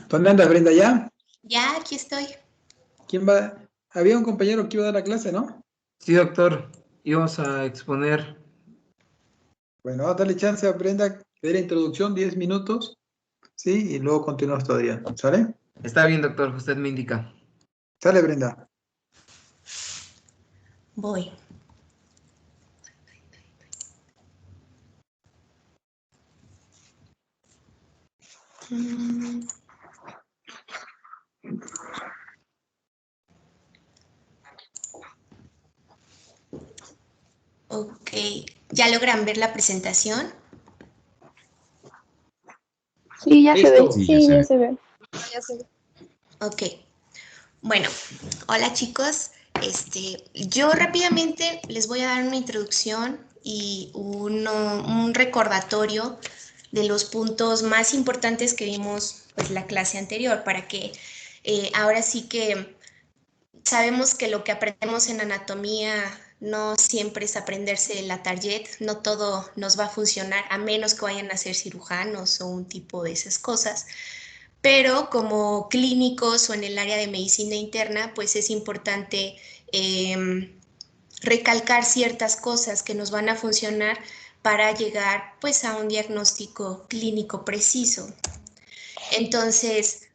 ¿Dónde andas, Brenda, ya? Ya, aquí estoy. ¿Quién va? Había un compañero que iba a dar la clase, ¿no? Sí, doctor, íbamos a exponer. Bueno, dale chance a Brenda que dé la introducción, 10 minutos, ¿sí? Y luego continuamos todavía, ¿sale? Está bien, doctor, usted me indica. Sale, Brenda. Voy. Ok, ¿ya logran ver la presentación? Sí, ya se ve. Listo. Sí, ya se ve. Ok, bueno, hola chicos. Yo rápidamente les voy a dar una introducción y un recordatorio de los puntos más importantes que vimos pues la clase anterior para que ahora sí que sabemos que lo que aprendemos en anatomía no siempre es aprenderse la target, no todo nos va a funcionar a menos que vayan a ser cirujanos o un tipo de esas cosas. Pero como clínicos o en el área de medicina interna, pues es importante recalcar ciertas cosas que nos van a funcionar para llegar pues a un diagnóstico clínico preciso. Entonces,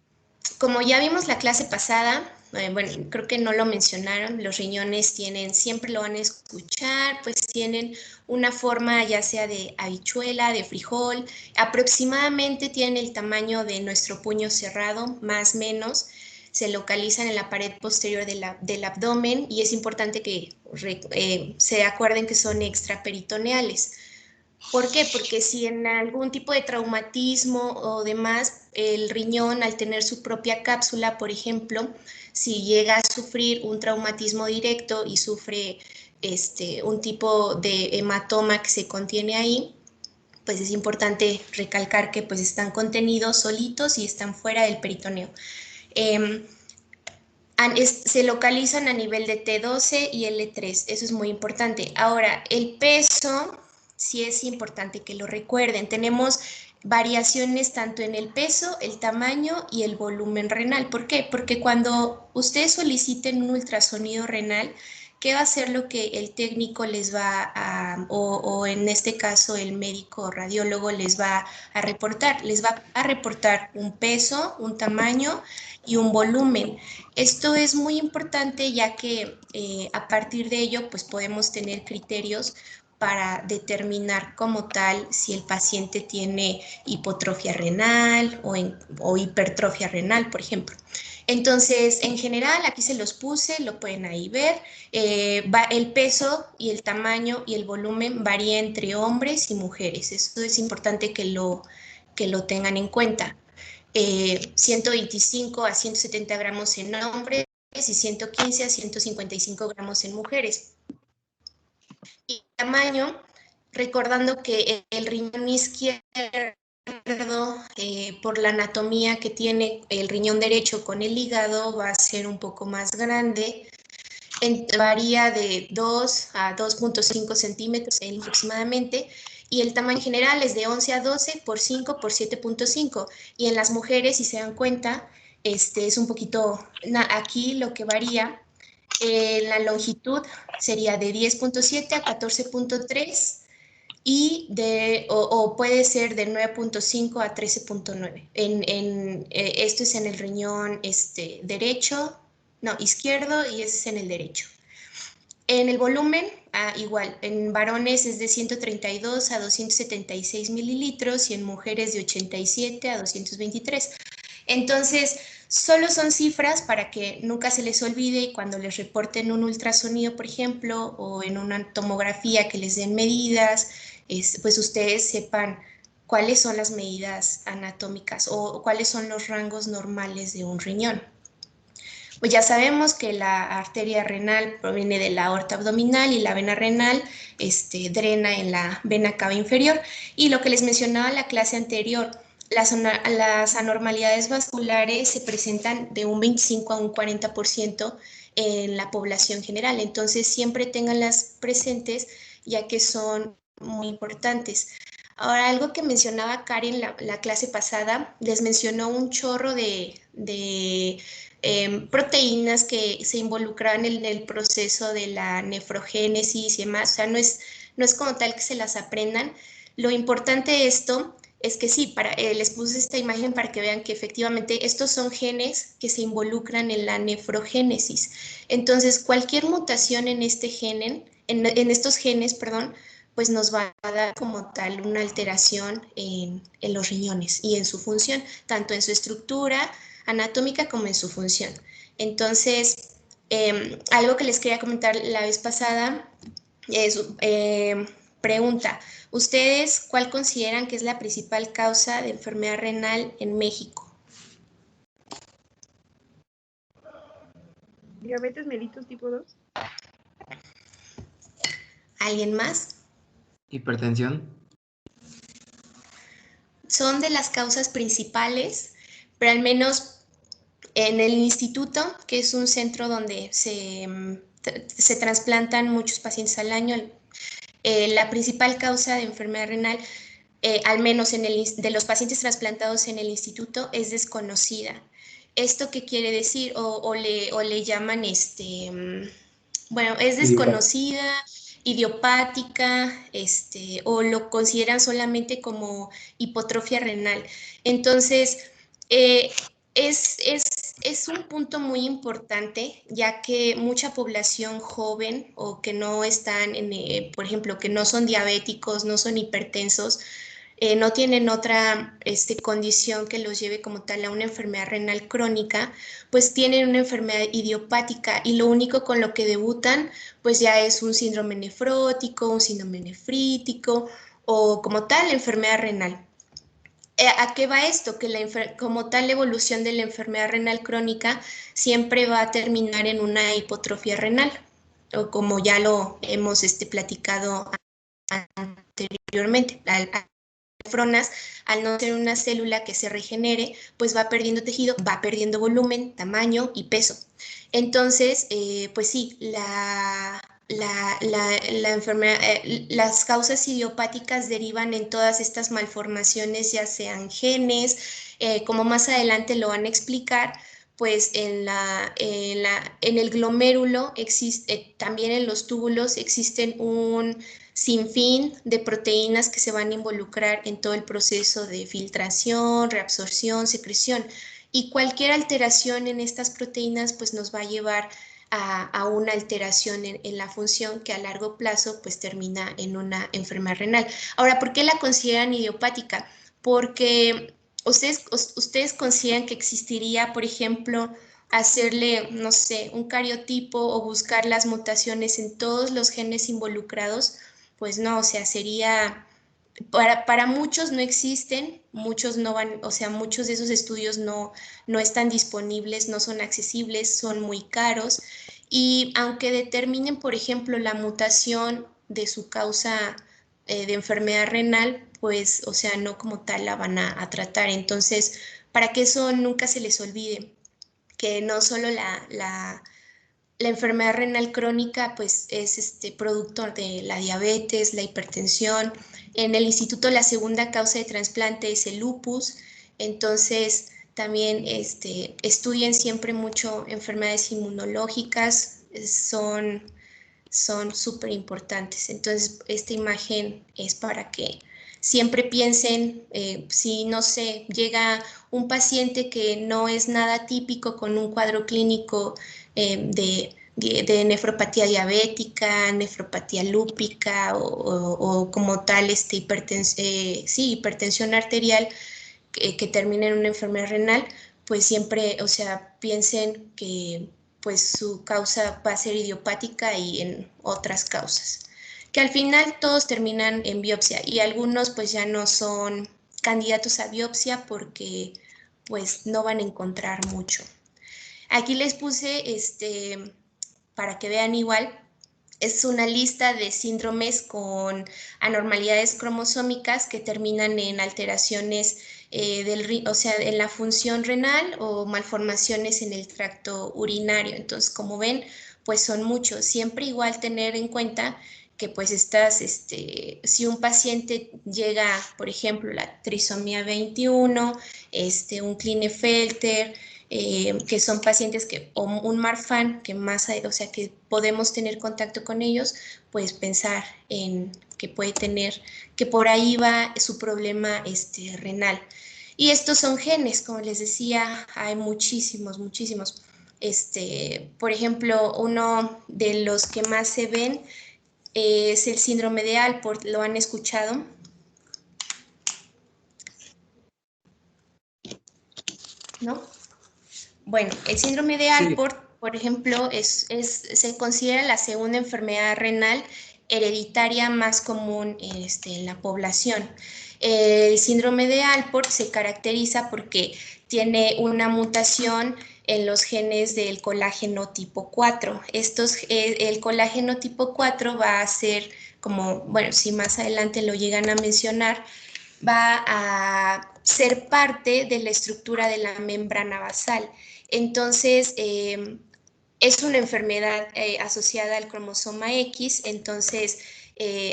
como ya vimos la clase pasada, bueno, creo que no lo mencionaron, los riñones tienen, siempre lo van a escuchar, pues tienen una forma ya sea de habichuela, de frijol, aproximadamente tienen el tamaño de nuestro puño cerrado, más o menos, se localizan en la pared posterior del abdomen y es importante que se acuerden que son extraperitoneales. ¿Por qué? Porque si en algún tipo de traumatismo o demás, el riñón al tener su propia cápsula, por ejemplo, si llega a sufrir un traumatismo directo y sufre un tipo de hematoma que se contiene ahí, pues es importante recalcar que pues están contenidos solitos y están fuera del peritoneo. Se localizan a nivel de T12 y L3, eso es muy importante. Ahora, el peso, sí es importante que lo recuerden. Tenemos variaciones tanto en el peso, el tamaño y el volumen renal. ¿Por qué? Porque cuando ustedes soliciten un ultrasonido renal, ¿qué va a ser lo que el técnico les va a, o en este caso el médico o radiólogo les va a reportar? Les va a reportar un peso, un tamaño y un volumen. Esto es muy importante ya que a partir de ello pues podemos tener criterios para determinar como tal si el paciente tiene hipotrofia renal o hipertrofia renal, por ejemplo. Entonces, en general, aquí se los puse, lo pueden ahí ver. El peso y el tamaño y el volumen varía entre hombres y mujeres. Eso es importante que lo tengan en cuenta. 125 a 170 gramos en hombres y 115 a 155 gramos en mujeres. Y tamaño, recordando que el riñón izquierdo, por la anatomía que tiene el riñón derecho con el hígado, va a ser un poco más grande. Varía de 2 a 2.5 centímetros aproximadamente, y el tamaño general es de 11 a 12 por 5 por 7.5, y en las mujeres, si se dan cuenta, es un poquito, aquí lo que varía, la longitud sería de 10.7 a 14.3, o puede ser de 9.5 a 13.9. Esto es en el riñón derecho, no, izquierdo, y ese es en el derecho. En el volumen, igual, en varones es de 132 a 276 mililitros y en mujeres de 87 a 223. Entonces, solo son cifras para que nunca se les olvide y cuando les reporten un ultrasonido, por ejemplo, o en una tomografía que les den medidas, pues ustedes sepan cuáles son las medidas anatómicas o cuáles son los rangos normales de un riñón. Pues ya sabemos que la arteria renal proviene de la aorta abdominal y la vena renal drena en la vena cava inferior. Y lo que les mencionaba en la clase anterior, las anormalidades vasculares se presentan de un 25 a un 40% en la población general. Entonces siempre ténganlas presentes ya que son muy importantes. Ahora, algo que mencionaba Karen la clase pasada, les mencionó un chorro de proteínas que se involucraban en el proceso de la nefrogénesis y demás. O sea, no es como tal que se las aprendan. Lo importante de esto es que sí, les puse esta imagen para que vean que efectivamente estos son genes que se involucran en la nefrogénesis. Entonces, cualquier mutación en en estos genes, perdón, pues nos va a dar como tal una alteración en los riñones y en su función, tanto en su estructura anatómica como en su función. Entonces, algo que les quería comentar la vez pasada es, pregunta, ¿ustedes cuál consideran que es la principal causa de enfermedad renal en México? Diabetes mellitus tipo 2. ¿Alguien más? Hipertensión. Son de las causas principales, pero al menos en el instituto, que es un centro donde se trasplantan muchos pacientes al año, la principal causa de enfermedad renal, al menos de los pacientes trasplantados en el instituto, es desconocida. ¿Esto qué quiere decir? O le llaman, bueno, es desconocida, idiopática, o lo consideran solamente como hipotrofia renal. Entonces, es un punto muy importante, ya que mucha población joven o que no están, por ejemplo, que no son diabéticos, no son hipertensos, no tienen otra condición que los lleve como tal a una enfermedad renal crónica, pues tienen una enfermedad idiopática y lo único con lo que debutan pues ya es un síndrome nefrótico, un síndrome nefrítico o como tal enfermedad renal. ¿A qué va esto? Que como tal la evolución de la enfermedad renal crónica siempre va a terminar en una hipotrofia renal, o como ya lo hemos platicado anteriormente. Nefronas, al no ser una célula que se regenere, pues va perdiendo tejido, va perdiendo volumen, tamaño y peso. Entonces, pues sí, la enfermedad, las causas idiopáticas derivan en todas estas malformaciones, ya sean genes, como más adelante lo van a explicar, pues en el glomérulo existe, también en los túbulos existen un sinfín de proteínas que se van a involucrar en todo el proceso de filtración, reabsorción, secreción. Y cualquier alteración en estas proteínas pues nos va a llevar a una alteración en la función que a largo plazo pues termina en una enfermedad renal. Ahora, ¿por qué la consideran idiopática? Porque ustedes consideran que existiría, por ejemplo, hacerle, no sé, un cariotipo o buscar las mutaciones en todos los genes involucrados. Pues no, o sea, sería, para muchos no existen, muchos no van, o sea, muchos de esos estudios no están disponibles, no son accesibles, son muy caros, y aunque determinen, por ejemplo, la mutación de su causa de enfermedad renal, pues, o sea, no como tal la van a tratar. Entonces, para que eso nunca se les olvide, que no solo la enfermedad renal crónica pues es producto de la diabetes, la hipertensión. En el instituto la segunda causa de trasplante es el lupus, entonces también estudien siempre mucho enfermedades inmunológicas, son súper importantes. Entonces esta imagen es para que siempre piensen, si no sé, llega un paciente que no es nada típico con un cuadro clínico de nefropatía diabética, nefropatía lúpica o como tal hipertensión arterial que termina en una enfermedad renal, pues siempre, o sea, piensen que pues su causa va a ser idiopática y en otras causas. Que al final todos terminan en biopsia y algunos pues ya no son candidatos a biopsia porque pues no van a encontrar mucho. Aquí les puse, para que vean igual, es una lista de síndromes con anormalidades cromosómicas que terminan en alteraciones o sea, en la función renal o malformaciones en el tracto urinario. Entonces, como ven, pues son muchos. Siempre igual tener en cuenta que pues si un paciente llega, por ejemplo, la trisomía 21, un Klinefelter, que son pacientes o un Marfan, que o sea, que podemos tener contacto con ellos, pues pensar en que puede tener, que por ahí va su problema renal. Y estos son genes, como les decía, hay muchísimos. Por ejemplo, uno de los que más se ven es el síndrome de Alport. ¿Lo han escuchado? ¿No? Bueno, el síndrome de Alport, por ejemplo, se considera la segunda enfermedad renal hereditaria más común en la población. El síndrome de Alport se caracteriza porque tiene una mutación en los genes del colágeno tipo 4. El colágeno tipo 4 va a ser, como, bueno, si más adelante lo llegan a mencionar, va a ser parte de la estructura de la membrana basal. Entonces, es una enfermedad asociada al cromosoma X, entonces,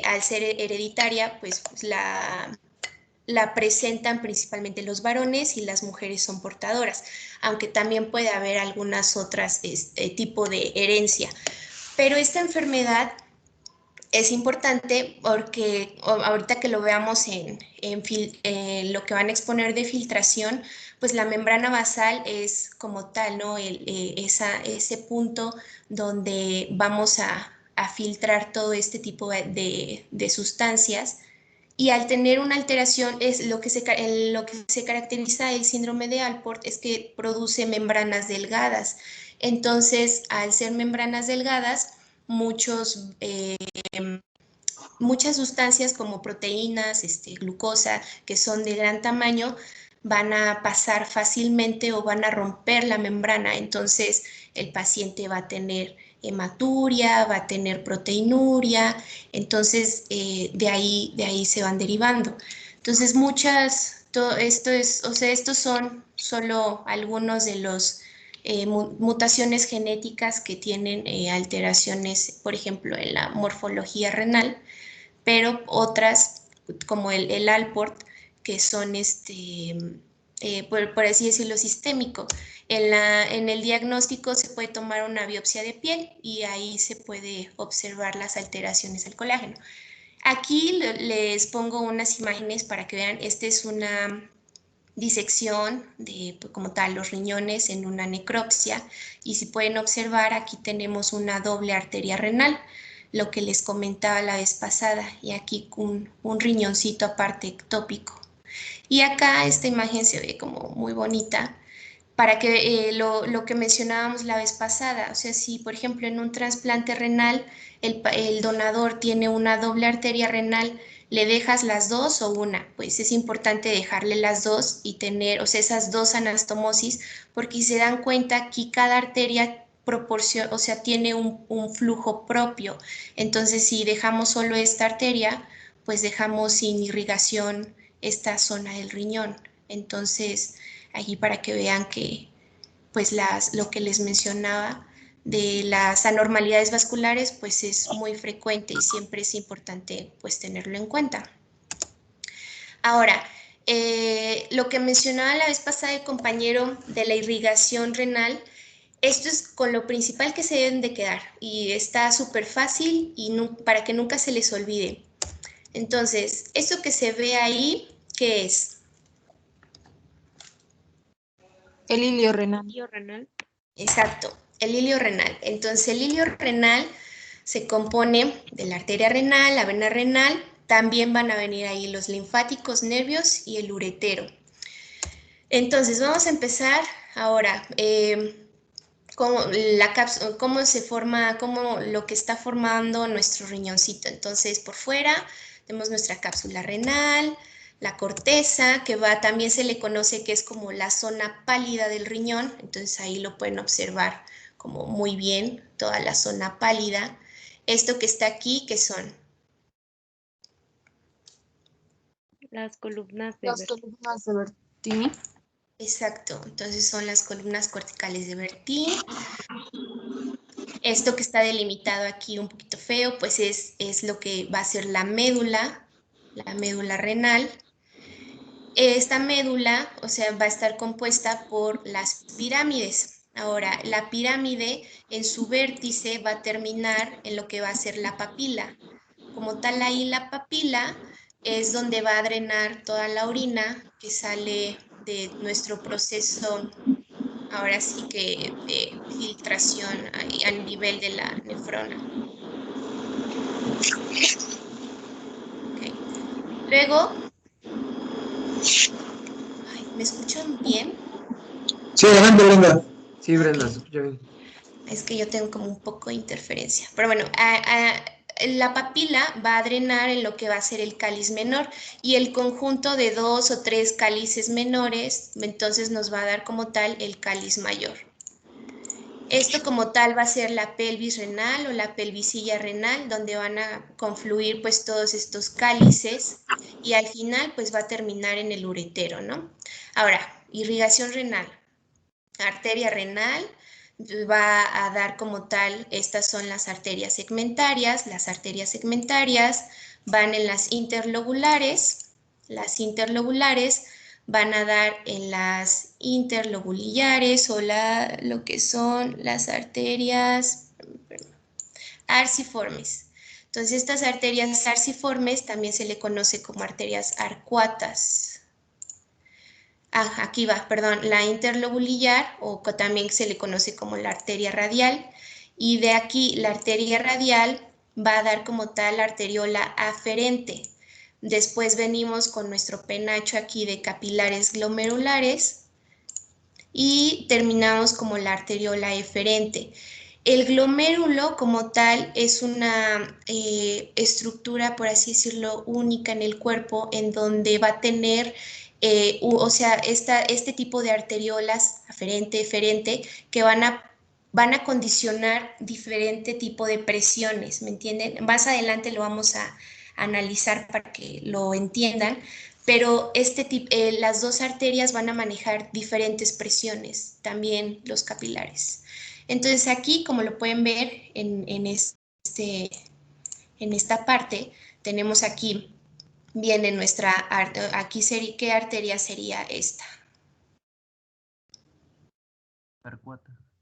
al ser hereditaria, pues la presentan principalmente los varones y las mujeres son portadoras, aunque también puede haber algunas otras tipo de herencia. Pero esta enfermedad es importante porque ahorita que lo veamos en lo que van a exponer de filtración, pues la membrana basal es como tal, ¿no? Ese punto donde vamos a filtrar todo este tipo de sustancias. Y al tener una alteración, es lo que se caracteriza el síndrome de Alport es que produce membranas delgadas. Entonces, al ser membranas delgadas, muchas sustancias como proteínas, glucosa, que son de gran tamaño, van a pasar fácilmente o van a romper la membrana. Entonces, el paciente va a tener hematuria, va a tener proteinuria. Entonces, de ahí se van derivando. Entonces, estos son solo algunos de los mutaciones genéticas que tienen alteraciones, por ejemplo, en la morfología renal, pero otras, como el Alport, que son, por así decirlo, sistémico. En el diagnóstico se puede tomar una biopsia de piel y ahí se puede observar las alteraciones del colágeno. Aquí les pongo unas imágenes para que vean, esta es una disección de, como tal, los riñones en una necropsia, y si pueden observar, aquí tenemos una doble arteria renal, lo que les comentaba la vez pasada, y aquí un riñoncito aparte ectópico. Y acá esta imagen se ve como muy bonita, para que lo que mencionábamos la vez pasada, o sea, si por ejemplo en un trasplante renal el donador tiene una doble arteria renal, ¿le dejas las dos o una? Pues es importante dejarle las dos y tener, o sea, esas dos anastomosis, porque si se dan cuenta, aquí cada arteria tiene un flujo propio. Entonces, si dejamos solo esta arteria, pues dejamos sin irrigación esta zona del riñón. Entonces, allí para que vean que pues lo que les mencionaba de las anormalidades vasculares pues es muy frecuente y siempre es importante pues tenerlo en cuenta. Ahora, lo que mencionaba la vez pasada el compañero de la irrigación renal, esto es con lo principal que se deben de quedar y está súper fácil y para que nunca se les olvide. Entonces, esto que se ve ahí, ¿qué es? El hilio renal. Exacto, el hilio renal. Entonces, el hilio renal se compone de la arteria renal, la vena renal, también van a venir ahí los linfáticos, nervios y el uretero. Entonces, vamos a empezar ahora. Cómo se forma, cómo lo que está formando nuestro riñoncito. Entonces, por fuera tenemos nuestra cápsula renal, la corteza, que también se le conoce que es como la zona pálida del riñón, entonces ahí lo pueden observar como muy bien, toda la zona pálida. Esto que está aquí, ¿qué son? Las columnas de Bertini. Exacto, entonces son las columnas corticales de Bertin. Esto que está delimitado aquí un poquito feo, pues es lo que va a ser la médula renal. Esta médula, o sea, va a estar compuesta por las pirámides. Ahora, la pirámide en su vértice va a terminar en lo que va a ser la papila. Como tal, ahí la papila es donde va a drenar toda la orina que sale de nuestro proceso, ahora sí que de filtración a nivel de la nefrona. Okay. Luego, ¿me escuchan bien? Sí, adelante, Brenda. Sí, Brenda, se escucha bien. Es que yo tengo como un poco de interferencia. Pero bueno, la papila va a drenar en lo que va a ser el cáliz menor y el conjunto de 2 o 3 cálices menores, entonces nos va a dar como tal el cáliz mayor. Esto como tal va a ser la pelvis renal o la pelvisilla renal, donde van a confluir pues todos estos cálices y al final pues va a terminar en el uretero, ¿no? Ahora, irrigación renal, arteria renal, va a dar como tal, estas son las arterias segmentarias van en las interlobulares van a dar en las interlobulillares o lo que son las arterias arciformes. Entonces, estas arterias arciformes también se le conoce como arterias arcuatas. Aquí va, perdón, la interlobulillar o también se le conoce como la arteria radial. Y de aquí la arteria radial va a dar como tal la arteriola aferente. Después venimos con nuestro penacho aquí de capilares glomerulares y terminamos como la arteriola eferente. El glomérulo como tal es una estructura, por así decirlo, única en el cuerpo en donde va a tener, o sea, este tipo de arteriolas aferente, eferente, que van a condicionar diferente tipo de presiones, ¿me entienden? Más adelante lo vamos a analizar para que lo entiendan, pero las dos arterias van a manejar diferentes presiones, también los capilares. Entonces aquí, como lo pueden ver en esta parte, tenemos aquí, viene nuestra, aquí sería, ¿qué arteria sería esta?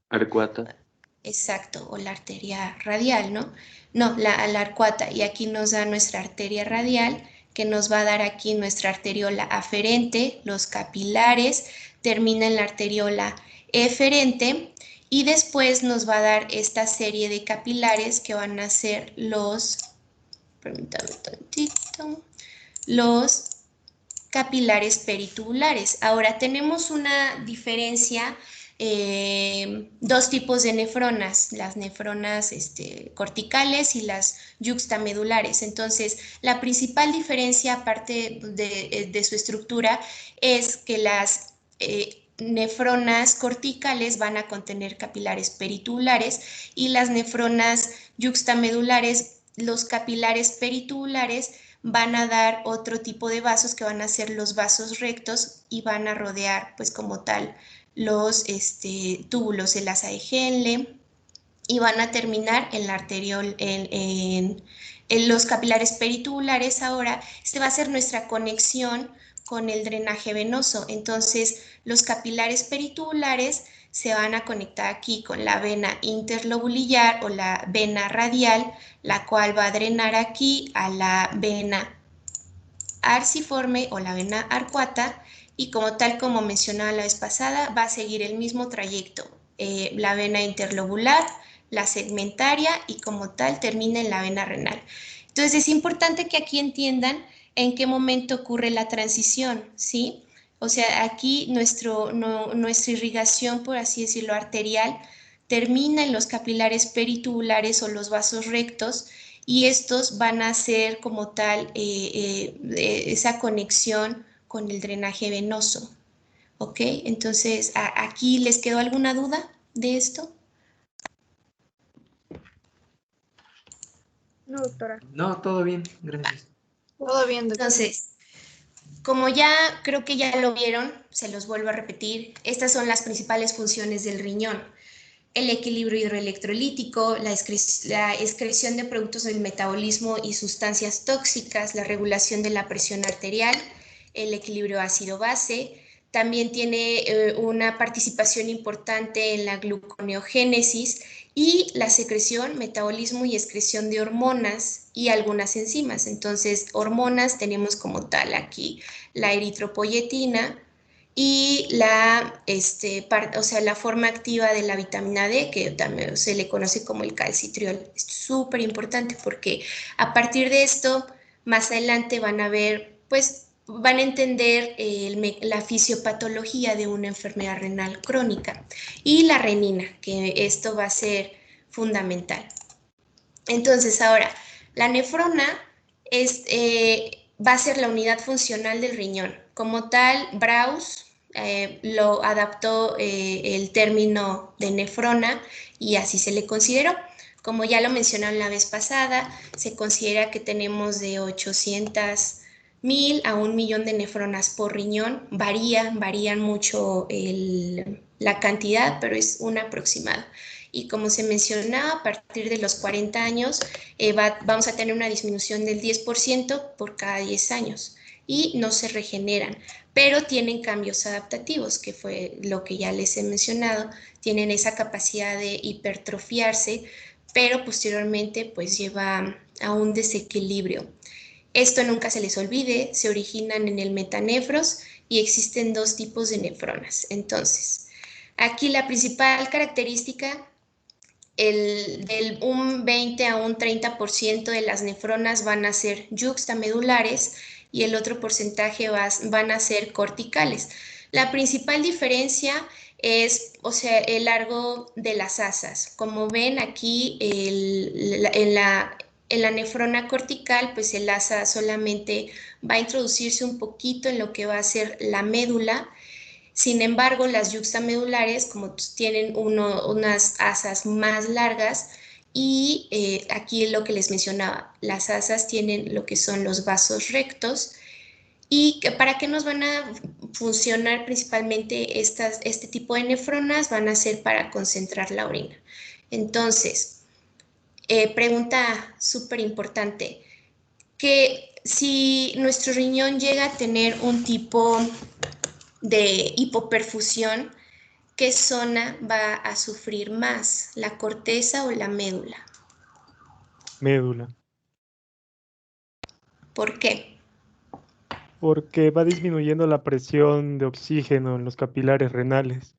Arcuata. Exacto, o la arteria radial, ¿no? No, la arcuata, y aquí nos da nuestra arteria radial, que nos va a dar aquí nuestra arteriola aferente, los capilares, termina en la arteriola eferente, y después nos va a dar esta serie de capilares que van a ser permítame tantito, los capilares peritubulares. Ahora tenemos una diferencia, dos tipos de nefronas, las nefronas corticales y las yuxtamedulares. Entonces, la principal diferencia, aparte de su estructura, es que las nefronas corticales van a contener capilares peritubulares y las nefronas yuxtamedulares, los capilares peritubulares, van a dar otro tipo de vasos que van a ser los vasos rectos y van a rodear pues como tal los túbulos, el asa de Henle, y van a terminar en la arteriol, en los capilares peritubulares. Ahora, va a ser nuestra conexión con el drenaje venoso. Entonces, los capilares peritubulares se van a conectar aquí con la vena interlobulillar o la vena radial, la cual va a drenar aquí a la vena arciforme o la vena arcuata, y como tal, como mencionaba la vez pasada, va a seguir el mismo trayecto, la vena interlobular, la segmentaria, y como tal termina en la vena renal. Entonces es importante que aquí entiendan en qué momento ocurre la transición, ¿sí? O sea, aquí nuestra irrigación, por así decirlo, arterial, termina en los capilares peritubulares o los vasos rectos, y estos van a hacer como tal esa conexión con el drenaje venoso. ¿Ok? Entonces, ¿aquí les quedó alguna duda de esto? No, doctora. No, todo bien, gracias. Todo bien, doctora. Entonces, como ya creo que ya lo vieron, se los vuelvo a repetir, estas son las principales funciones del riñón. el equilibrio hidroelectrolítico, la excreción de productos del metabolismo y sustancias tóxicas, la regulación de la presión arterial, el equilibrio ácido-base. También tiene una participación importante en la gluconeogénesis y la secreción, metabolismo y excreción de hormonas y algunas enzimas. Entonces, hormonas tenemos como tal aquí la eritropoyetina y la forma activa de la vitamina D, que también se le conoce como el calcitriol. Es súper importante porque a partir de esto, más adelante van a ver, pues, van a entender la fisiopatología de una enfermedad renal crónica y la renina, que esto va a ser fundamental. Entonces, ahora, la nefrona va a ser la unidad funcional del riñón. Como tal, Braus lo adaptó el término de nefrona y así se le consideró. Como ya lo mencionaron la vez pasada, se considera que tenemos de 800,000 a 1,000,000 de nefronas por riñón. Varían mucho la cantidad, pero es un aproximado. Y como se mencionaba, a partir de los 40 años vamos a tener una disminución del 10% por cada 10 años y no se regeneran, pero tienen cambios adaptativos, que fue lo que ya les he mencionado. Tienen esa capacidad de hipertrofiarse, pero posteriormente pues lleva a un desequilibrio. Esto nunca se les olvide, se originan en el metanefros y existen dos tipos de nefronas. Entonces, aquí la principal característica, del un 20 a un 30% de las nefronas van a ser yuxtamedulares y el otro porcentaje van a ser corticales. La principal diferencia es, el largo de las asas. Como ven aquí, en la nefrona cortical, pues el asa solamente va a introducirse un poquito en lo que va a ser la médula. Sin embargo, las yuxtamedulares, como tienen unas asas más largas, y aquí lo que les mencionaba, las asas tienen lo que son los vasos rectos. ¿Y para qué nos van a funcionar principalmente este tipo de nefronas? Van a ser para concentrar la orina. Entonces, pregunta súper importante, que si nuestro riñón llega a tener un tipo de hipoperfusión, ¿qué zona va a sufrir más, la corteza o la médula? Médula. ¿Por qué? Porque va disminuyendo la presión de oxígeno en los capilares renales.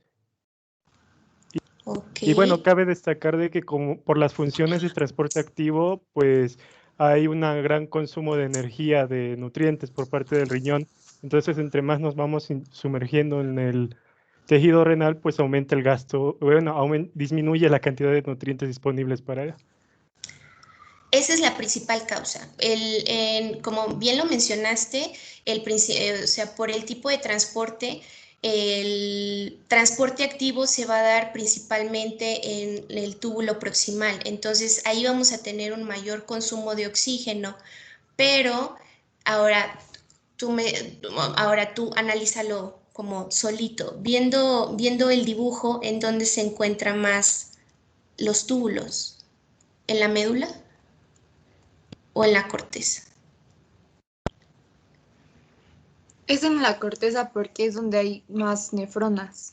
Ok. Y bueno, cabe destacar de que como por las funciones de transporte activo, pues hay un gran consumo de energía, de nutrientes por parte del riñón. Entonces, entre más nos vamos sumergiendo en el tejido renal, pues aumenta el gasto, bueno, disminuye la cantidad de nutrientes disponibles para él. Esa es la principal causa. Como bien lo mencionaste, por el tipo de transporte, el transporte activo se va a dar principalmente en el túbulo proximal. Entonces, ahí vamos a tener un mayor consumo de oxígeno, pero ahora tú analízalo como solito, viendo el dibujo en donde se encuentran más los túbulos, ¿en la médula o en la corteza? Es en la corteza porque es donde hay más nefronas.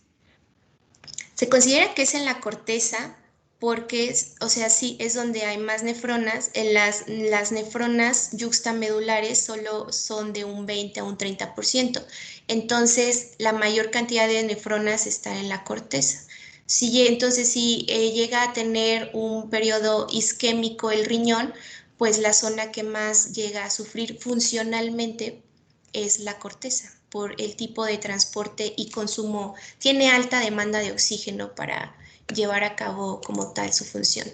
Se considera que es en la corteza porque, sí, es donde hay más nefronas. Las nefronas yuxtamedulares solo son de un 20 a un 30%. Entonces, la mayor cantidad de nefronas está en la corteza. Entonces, si llega a tener un periodo isquémico el riñón, pues la zona que más llega a sufrir funcionalmente es la corteza, por el tipo de transporte y consumo. Tiene alta demanda de oxígeno para llevar a cabo como tal su función.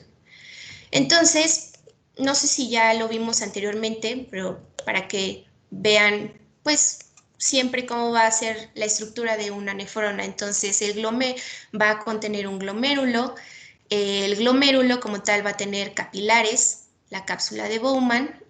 Entonces, no sé si ya lo vimos anteriormente, pero para que vean, pues, siempre cómo va a ser la estructura de una nefrona. Entonces, va a contener un glomérulo. El glomérulo como tal va a tener capilares, la cápsula de Bowman.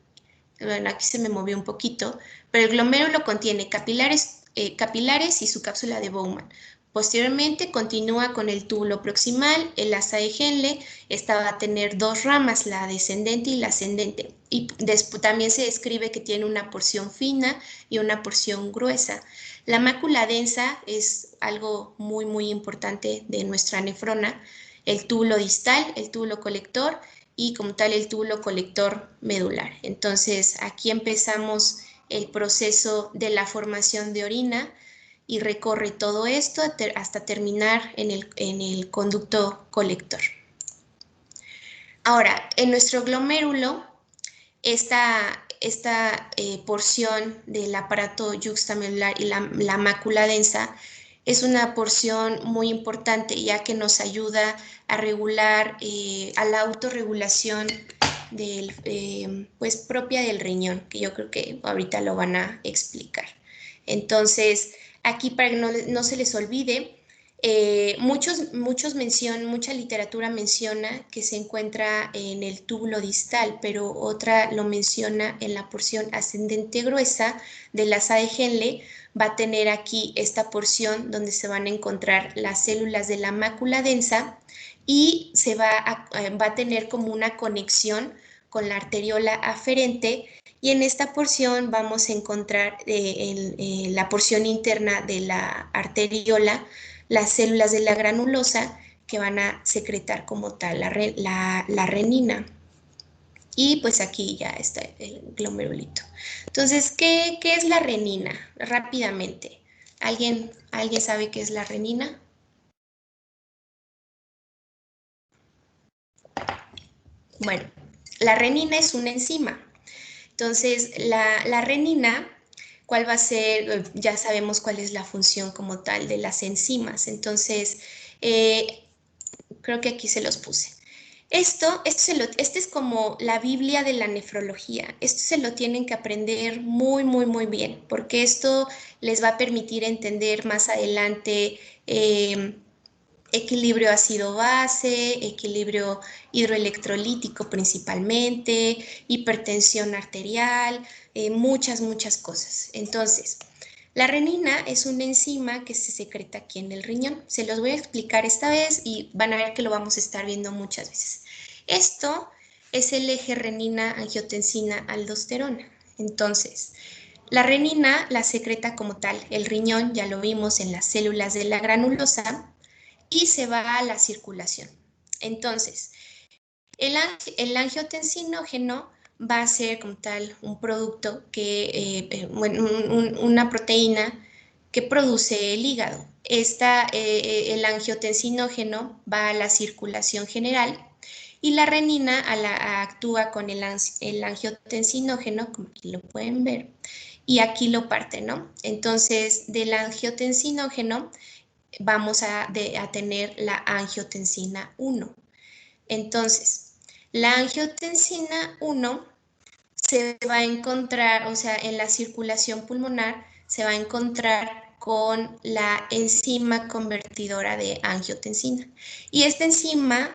Bueno, aquí se me movió un poquito, pero el glomérulo contiene capilares y su cápsula de Bowman. Posteriormente continúa con el túbulo proximal, el asa de Henle. Esta va a tener dos ramas, la descendente y la ascendente. Y después también se describe que tiene una porción fina y una porción gruesa. La mácula densa es algo muy, muy importante de nuestra nefrona. El túbulo distal, el túbulo colector y como tal el túbulo colector medular. Entonces aquí empezamos el proceso de la formación de orina y recorre todo esto hasta terminar en el conducto colector. Ahora, en nuestro glomérulo, esta porción del aparato yuxtamedular y la mácula densa es una porción muy importante, ya que nos ayuda a regular, a la autorregulación pues propia del riñón, que yo creo que ahorita lo van a explicar. Entonces, aquí para que no se les olvide, mucha literatura menciona que se encuentra en el túbulo distal, pero otra lo menciona en la porción ascendente gruesa de la asa de Henle. Va a tener aquí esta porción donde se van a encontrar las células de la mácula densa y va a tener como una conexión con la arteriola aferente, y en esta porción vamos a encontrar en la porción interna de la arteriola las células de la granulosa que van a secretar como tal la renina. Y pues aquí ya está el glomerulito. Entonces, ¿qué es la renina? Rápidamente. ¿Alguien sabe qué es la renina? Bueno, la renina es una enzima. Entonces, la renina, ¿cuál va a ser? Ya sabemos cuál es la función como tal de las enzimas. Entonces, creo que aquí se los puse. Este es como la Biblia de la nefrología. Esto se lo tienen que aprender muy, muy, muy bien, porque esto les va a permitir entender más adelante equilibrio ácido-base, equilibrio hidroelectrolítico principalmente, hipertensión arterial, muchas cosas. Entonces, la renina es una enzima que se secreta aquí en el riñón. Se los voy a explicar esta vez y van a ver que lo vamos a estar viendo muchas veces. Esto es el eje renina-angiotensina-aldosterona. Entonces, la renina la secreta como tal el riñón, ya lo vimos en las células de la granulosa, y se va a la circulación. Entonces, el angiotensinógeno va a ser como tal un producto una proteína que produce el hígado. El angiotensinógeno va a la circulación general y la renina actúa con el angiotensinógeno, como aquí lo pueden ver, y aquí lo parte, ¿no? Entonces, del angiotensinógeno vamos a tener la angiotensina 1. Entonces, la angiotensina 1 se va a encontrar, o sea, en la circulación pulmonar se va a encontrar con la enzima convertidora de angiotensina. Y esta enzima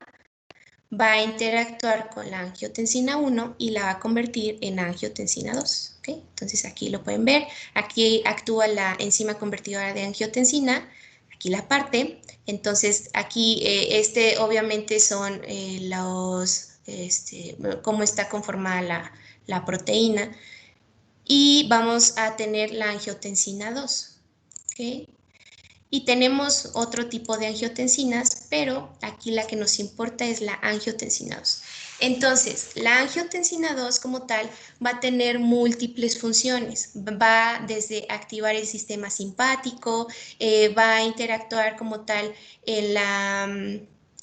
va a interactuar con la angiotensina 1 y la va a convertir en angiotensina 2. ¿Okay? Entonces, aquí lo pueden ver. Aquí actúa la enzima convertidora de angiotensina. Aquí la parte. Entonces, aquí obviamente son cómo está conformada la proteína. Y vamos a tener la angiotensina 2. ¿Okay? Y tenemos otro tipo de angiotensinas, pero aquí la que nos importa es la angiotensina 2. Entonces, la angiotensina 2 como tal va a tener múltiples funciones. Va desde activar el sistema simpático, va a interactuar como tal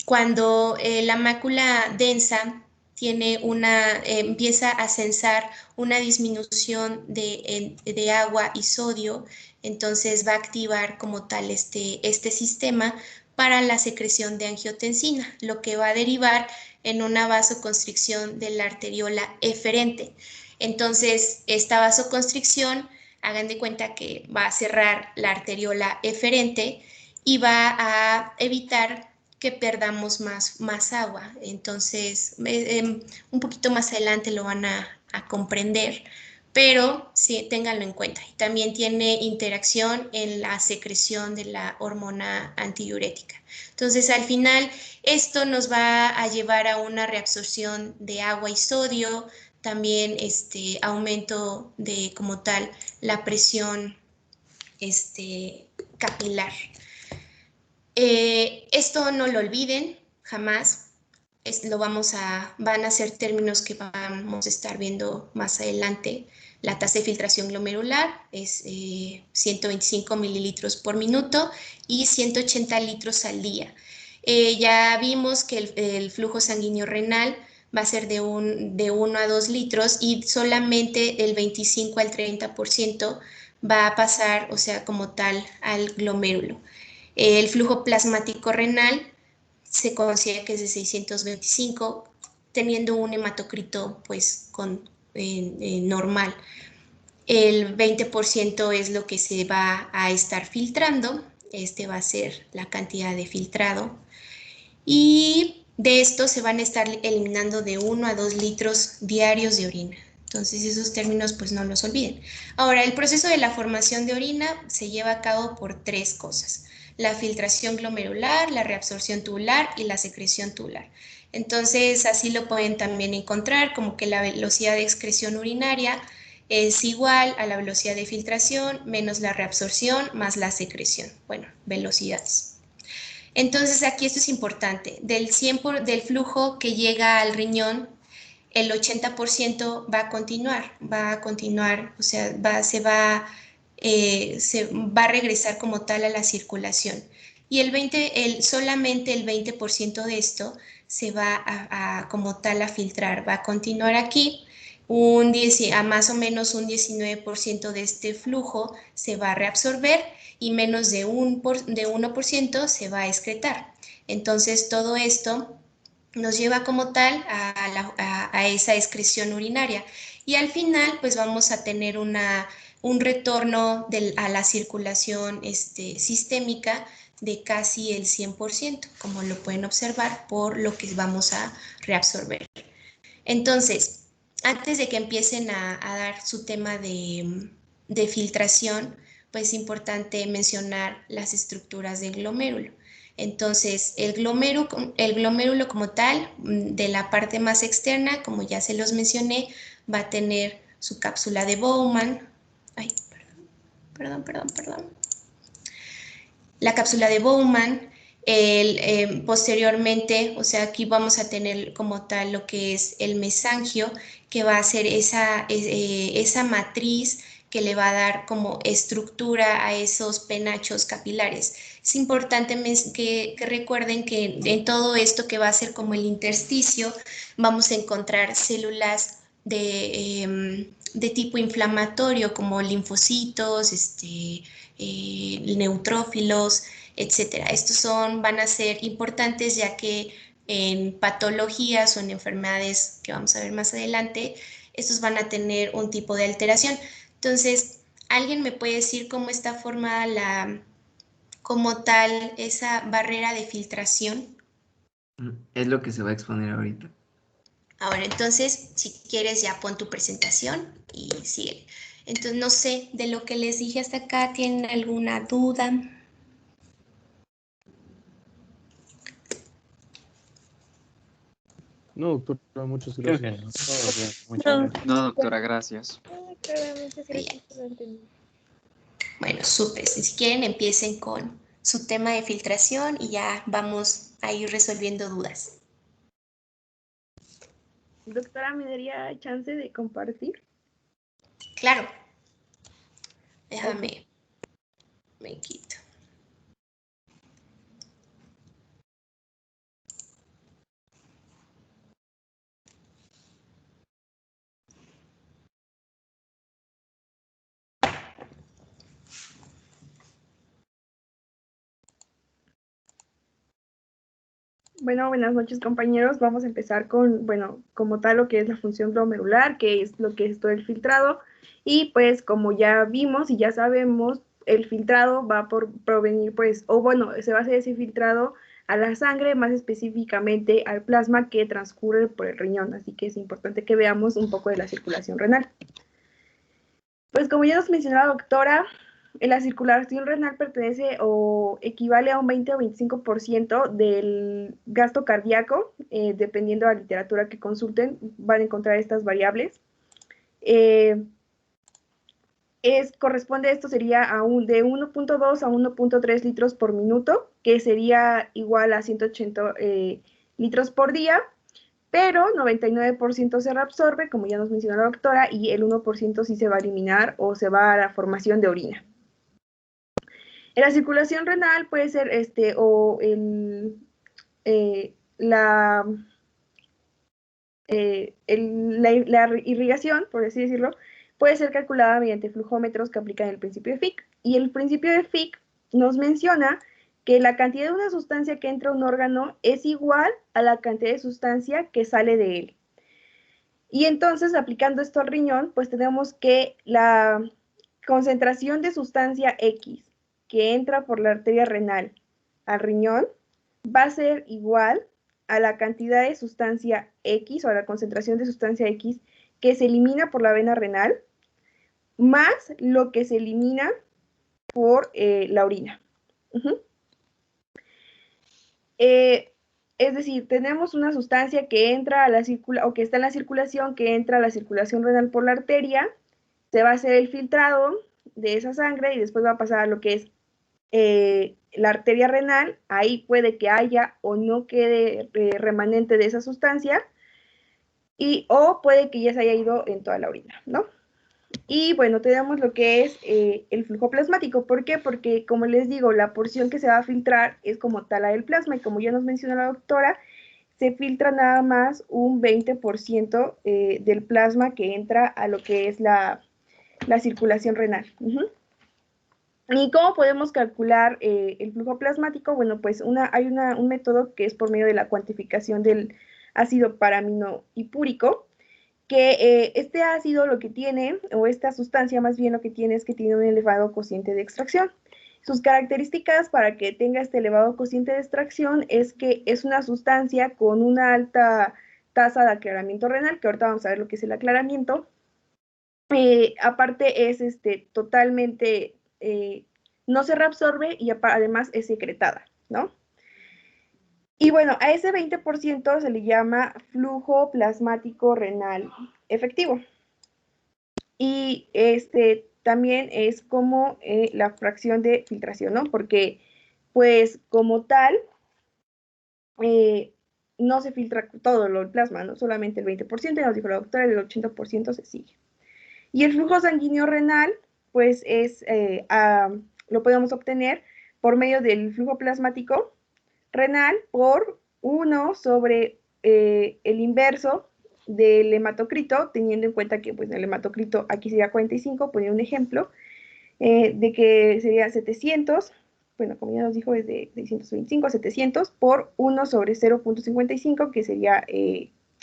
cuando la mácula densa empieza a censar una disminución de agua y sodio. Entonces va a activar como tal este sistema para la secreción de angiotensina, lo que va a derivar en una vasoconstricción de la arteriola eferente. Entonces, esta vasoconstricción, hagan de cuenta que va a cerrar la arteriola eferente y va a evitar que perdamos más agua. Entonces, un poquito más adelante lo van a comprender, pero sí, ténganlo en cuenta. Y también tiene interacción en la secreción de la hormona antidiurética. Entonces, al final, esto nos va a llevar a una reabsorción de agua y sodio, también aumento de, como tal, la presión capilar. Esto no lo olviden, jamás. Van a ser términos que vamos a estar viendo más adelante. La tasa de filtración glomerular es 125 mililitros por minuto y 180 litros al día. Ya vimos que el flujo sanguíneo renal va a ser de 1 a 2 litros y solamente el 25 al 30% va a pasar, o sea, como tal, al glomérulo. El flujo plasmático renal se considera que es de 625, teniendo un hematocrito pues normal. El 20% es lo que se va a estar filtrando, va a ser la cantidad de filtrado, y de esto se van a estar eliminando de 1 a 2 litros diarios de orina. Entonces esos términos pues no los olviden. Ahora, el proceso de la formación de orina se lleva a cabo por 3 cosas: la filtración glomerular, la reabsorción tubular y la secreción tubular. Entonces así lo pueden también encontrar, como que la velocidad de excreción urinaria es igual a la velocidad de filtración menos la reabsorción más la secreción. Bueno, velocidades. Entonces aquí esto es importante: del flujo que llega al riñón, el 80% va a continuar, o sea, se va a regresar como tal a la circulación. Y solamente el 20% de esto se va como tal a filtrar, va a continuar aquí. A más o menos un 19% de este flujo se va a reabsorber y menos de 1% se va a excretar. Entonces todo esto nos lleva como tal a esa excreción urinaria, y al final pues vamos a tener un retorno a la circulación sistémica de casi el 100%, como lo pueden observar por lo que vamos a reabsorber. Entonces, antes de que empiecen a dar su tema de filtración, pues es importante mencionar las estructuras del glomérulo. Entonces, el glomérulo como tal, de la parte más externa, como ya se los mencioné, va a tener su cápsula de Bowman. Ay, perdón. La cápsula de Bowman. Posteriormente, o sea, aquí vamos a tener como tal lo que es el mesangio, que va a ser esa matriz que le va a dar como estructura a esos penachos capilares. Es importante que recuerden que en todo esto que va a ser como el intersticio, vamos a encontrar células de tipo inflamatorio, como linfocitos, neutrófilos, etcétera. Estos van a ser importantes, ya que en patologías o en enfermedades que vamos a ver más adelante, estos van a tener un tipo de alteración. Entonces, ¿alguien me puede decir cómo está formada como tal, esa barrera de filtración? Es lo que se va a exponer ahorita. Ahora, entonces, si quieres, ya pon tu presentación y sigue. Entonces, no sé, de lo que les dije hasta acá, ¿tienen alguna duda? No, doctora, muchas Creo gracias. que no. Todo bien. Muchas No. gracias. No, doctora, gracias. Claramente, gracias por entender. Bueno, súper. Si quieren, empiecen con su tema de filtración y ya vamos a ir resolviendo dudas. Doctora, ¿me daría chance de compartir? Claro. Déjame, me quito. Bueno, buenas noches, compañeros. Vamos a empezar con, bueno, como tal lo que es la función glomerular, que es lo que es todo el filtrado. Y pues como ya vimos y ya sabemos, el filtrado va por provenir, pues, o bueno, se va a hacer ese filtrado a la sangre, más específicamente al plasma que transcurre por el riñón. Así que es importante que veamos un poco de la circulación renal. Pues como ya nos mencionó la doctora, la circulación renal pertenece o equivale a un 20 o 25% del gasto cardíaco, dependiendo de la literatura que consulten, van a encontrar estas variables. Corresponde, esto sería de 1.2 a 1.3 litros por minuto, que sería igual a 180 litros por día, pero 99% se reabsorbe, como ya nos mencionó la doctora, y el 1% sí se va a eliminar o se va a la formación de orina. En la circulación renal puede ser la irrigación, por así decirlo, puede ser calculada mediante flujómetros que aplican el principio de Fick. Y el principio de Fick nos menciona que la cantidad de una sustancia que entra a un órgano es igual a la cantidad de sustancia que sale de él. Y entonces, aplicando esto al riñón, pues tenemos que la concentración de sustancia X que entra por la arteria renal al riñón va a ser igual a la cantidad de sustancia X o a la concentración de sustancia X que se elimina por la vena renal, más lo que se elimina por la orina. Es decir, tenemos una sustancia que entra a la o que está en la circulación, que entra a la circulación renal por la arteria, se va a hacer el filtrado de esa sangre y después va a pasar a lo que es la arteria renal. Ahí puede que haya o no quede remanente de esa sustancia, o puede que ya se haya ido en toda la orina, ¿no? Y bueno, tenemos lo que es el flujo plasmático. ¿Por qué? Porque, como les digo, la porción que se va a filtrar es como tal la del plasma, y como ya nos mencionó la doctora, se filtra nada más un 20% del plasma que entra a lo que es la circulación renal. ¿Y cómo podemos calcular el flujo plasmático? Bueno, pues hay un método que es por medio de la cuantificación del ácido paraminopúrico, que este ácido lo que tiene, o esta sustancia más bien lo que tiene es que tiene un elevado cociente de extracción. Sus características para que tenga este elevado cociente de extracción es que es una sustancia con una alta tasa de aclaramiento renal, que ahorita vamos a ver lo que es el aclaramiento. Aparte es totalmente, no se reabsorbe y además es secretada, ¿no? Y bueno, a ese 20% se le llama flujo plasmático renal efectivo. Y también es como la fracción de filtración, ¿no? Porque, pues, como tal, no se filtra todo el plasma, ¿no? Solamente el 20%, ya nos dijo la doctora, el 80% se sigue. Y el flujo sanguíneo renal, pues, lo podemos obtener por medio del flujo plasmático renal por 1 sobre el inverso del hematocrito, teniendo en cuenta que pues, el hematocrito aquí sería 45, ponía un ejemplo, de que sería 700, bueno, como ya nos dijo, es de 625 a 700 por 1 sobre 0.55, que sería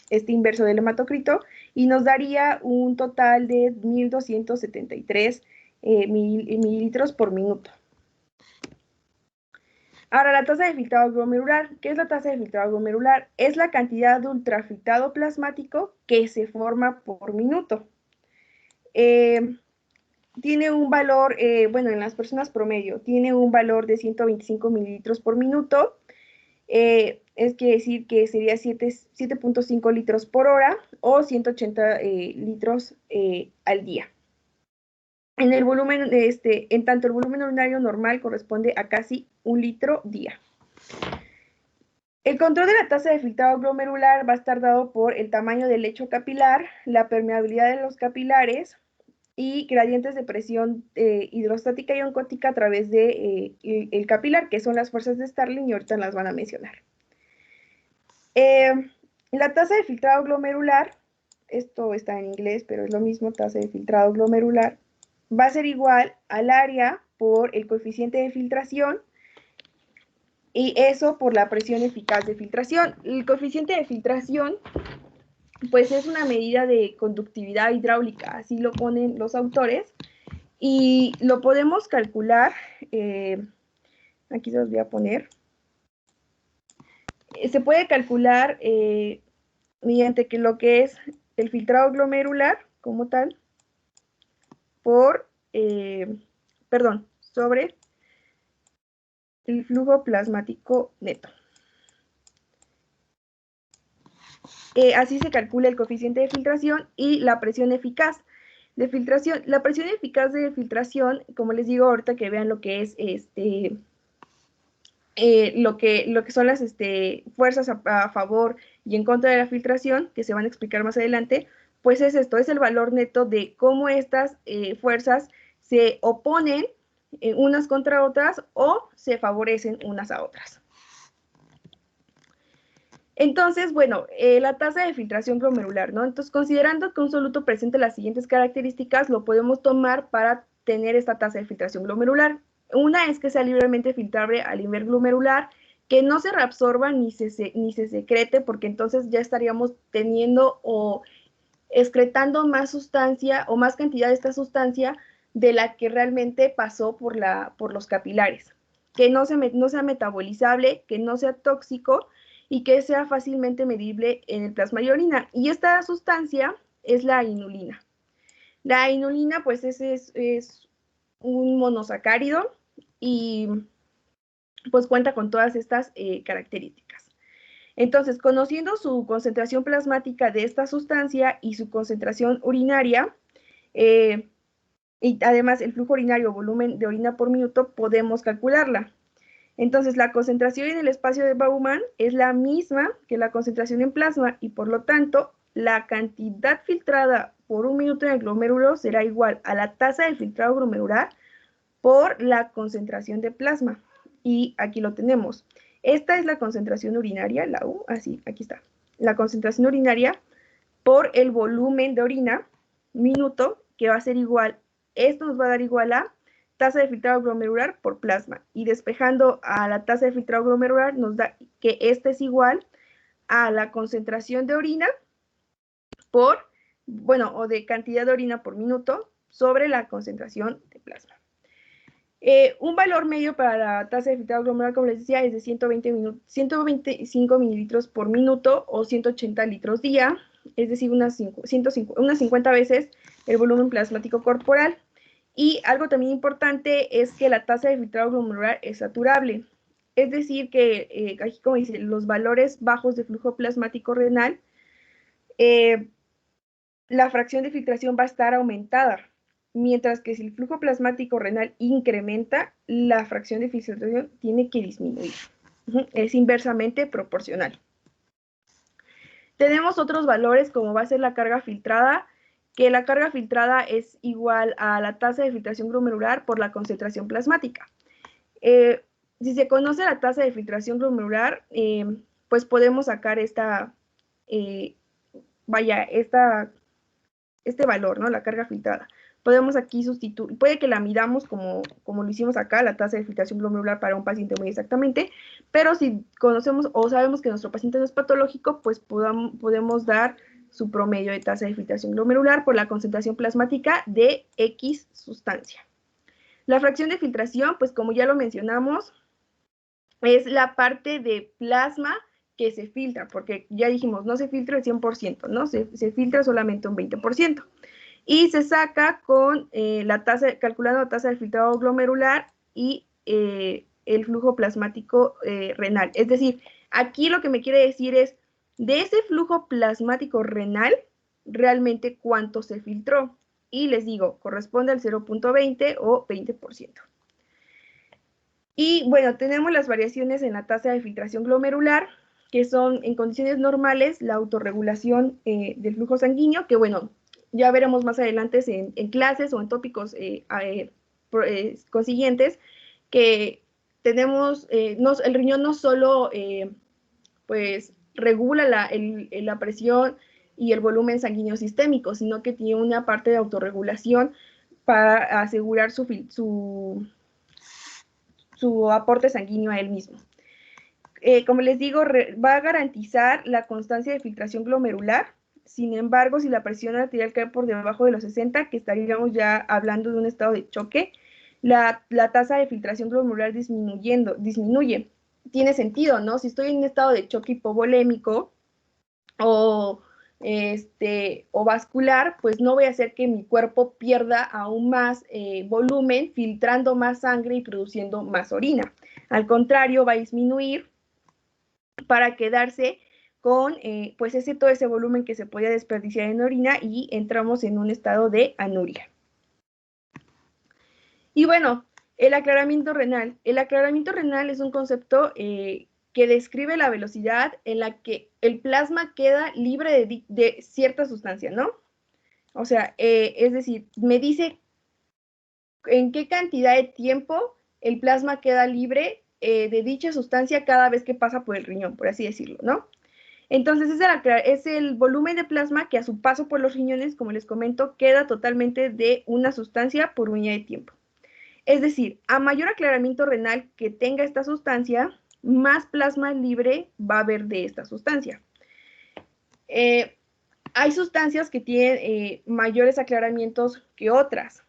este inverso del hematocrito, y nos daría un total de 1.273 mililitros por minuto. Ahora, la tasa de filtrado glomerular. ¿Qué es la tasa de filtrado glomerular? Es la cantidad de ultrafiltrado plasmático que se forma por minuto. Tiene un valor, bueno, en las personas promedio, tiene un valor de 125 mililitros por minuto. Es quiere decir que sería 7.5 litros por hora o 180 litros al día. En el volumen, en tanto el volumen urinario normal corresponde a casi 1 litro día. El control de la tasa de filtrado glomerular va a estar dado por el tamaño del lecho capilar, la permeabilidad de los capilares y gradientes de presión hidrostática y oncótica a través de el capilar, que son las fuerzas de Starling, y ahorita las van a mencionar. La tasa de filtrado glomerular, esto está en inglés, pero es lo mismo, tasa de filtrado glomerular, va a ser igual al área por el coeficiente de filtración, y eso por la presión eficaz de filtración. El coeficiente de filtración, pues es una medida de conductividad hidráulica, así lo ponen los autores, y lo podemos calcular, aquí se los voy a poner, se puede calcular mediante lo que es el filtrado glomerular como tal, sobre el flujo plasmático neto. Así se calcula el coeficiente de filtración y la presión eficaz de filtración. La presión eficaz de filtración, como les digo ahorita que vean lo que es lo que son las fuerzas a favor y en contra de la filtración, que se van a explicar más adelante, pues es esto, es el valor neto de cómo estas fuerzas se oponen unas contra otras o se favorecen unas a otras. Entonces, bueno, la tasa de filtración glomerular, ¿no? Entonces, considerando que un soluto presente las siguientes características, lo podemos tomar para tener esta tasa de filtración glomerular. Una es que sea libremente filtrable al nivel glomerular, que no se reabsorba ni se secrete, porque entonces ya estaríamos teniendo o excretando más sustancia o más cantidad de esta sustancia de la que realmente pasó por los capilares. Que no sea metabolizable, que no sea tóxico, y que sea fácilmente medible en el plasma y orina. Y esta sustancia es la inulina. La inulina, pues, es un monosacárido y pues cuenta con todas estas características. Entonces, conociendo su concentración plasmática de esta sustancia y su concentración urinaria, y además el flujo urinario o volumen de orina por minuto, podemos calcularla. Entonces, la concentración en el espacio de Bowman es la misma que la concentración en plasma y, por lo tanto, la cantidad filtrada por un minuto en el glomérulo será igual a la tasa de filtrado glomerular por la concentración de plasma. Y aquí lo tenemos. Esta es la concentración urinaria, la U, así, aquí está. La concentración urinaria por el volumen de orina, minuto, que va a ser igual, esto nos va a dar igual a tasa de filtrado glomerular por plasma. Y despejando a la tasa de filtrado glomerular nos da que esta es igual a la concentración de orina por, bueno, o de cantidad de orina por minuto sobre la concentración de plasma. Un valor medio para la tasa de filtrado glomerular, como les decía, es de 125 mililitros por minuto o 180 litros día, es decir, unas 50 veces el volumen plasmático corporal. Y algo también importante es que la tasa de filtrado glomerular es saturable. Es decir, que aquí, como dice, los valores bajos de flujo plasmático renal, la fracción de filtración va a estar aumentada, mientras que si el flujo plasmático renal incrementa, la fracción de filtración tiene que disminuir. Es inversamente proporcional. Tenemos otros valores, como va a ser la carga filtrada, que la carga filtrada es igual a la tasa de filtración glomerular por la concentración plasmática. Si se conoce la tasa de filtración glomerular, pues podemos sacar este valor, ¿no? La carga filtrada. Podemos aquí sustituir, puede que la midamos como lo hicimos acá, la tasa de filtración glomerular para un paciente muy exactamente, pero si conocemos o sabemos que nuestro paciente no es patológico, pues podemos dar su promedio de tasa de filtración glomerular por la concentración plasmática de X sustancia. La fracción de filtración, pues como ya lo mencionamos, es la parte de plasma que se filtra, porque ya dijimos, no se filtra el 100%, ¿no? Se filtra solamente un 20%. Y se saca con calculando la tasa de filtrado glomerular y el flujo plasmático renal. Es decir, aquí lo que me quiere decir es, de ese flujo plasmático renal, realmente cuánto se filtró. Y les digo, corresponde al 0.20 o 20%. Y bueno, tenemos las variaciones en la tasa de filtración glomerular, que son en condiciones normales la autorregulación del flujo sanguíneo, que bueno, ya veremos más adelante en clases o en tópicos consiguientes, que tenemos, el riñón no solo pues regula la presión y el volumen sanguíneo sistémico, sino que tiene una parte de autorregulación para asegurar su aporte sanguíneo a él mismo. Como les digo, va a garantizar la constancia de filtración glomerular. Sin embargo, si la presión arterial cae por debajo de los 60, que estaríamos ya hablando de un estado de choque, la tasa de filtración glomerular disminuye. Tiene sentido, ¿no? Si estoy en un estado de choque hipovolémico o o vascular, pues no voy a hacer que mi cuerpo pierda aún más volumen, filtrando más sangre y produciendo más orina. Al contrario, va a disminuir para quedarse con pues todo ese volumen que se podía desperdiciar en orina y entramos en un estado de anuria. Y bueno, el aclaramiento renal. El aclaramiento renal es un concepto que describe la velocidad en la que el plasma queda libre de cierta sustancia, ¿no? O sea, es decir, me dice en qué cantidad de tiempo el plasma queda libre de dicha sustancia cada vez que pasa por el riñón, por así decirlo, ¿no? Entonces, es el volumen de plasma que a su paso por los riñones, como les comento, queda totalmente de una sustancia por unidad de tiempo. Es decir, a mayor aclaramiento renal que tenga esta sustancia, más plasma libre va a haber de esta sustancia. Hay sustancias que tienen mayores aclaramientos que otras.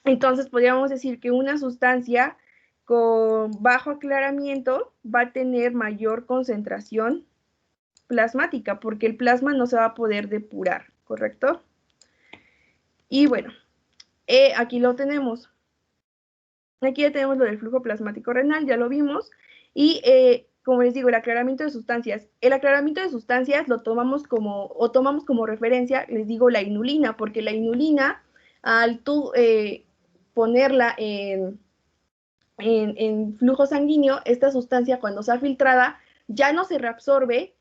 Entonces, podríamos decir que una sustancia con bajo aclaramiento va a tener mayor concentración plasmática, porque el plasma no se va a poder depurar, ¿correcto? Y bueno, aquí lo tenemos. Aquí ya tenemos lo del flujo plasmático renal, ya lo vimos. Y como les digo, el aclaramiento de sustancias. El aclaramiento de sustancias lo tomamos como referencia, les digo, la inulina, porque la inulina, al tú ponerla en flujo sanguíneo, esta sustancia cuando sea filtrada ya no se reabsorbe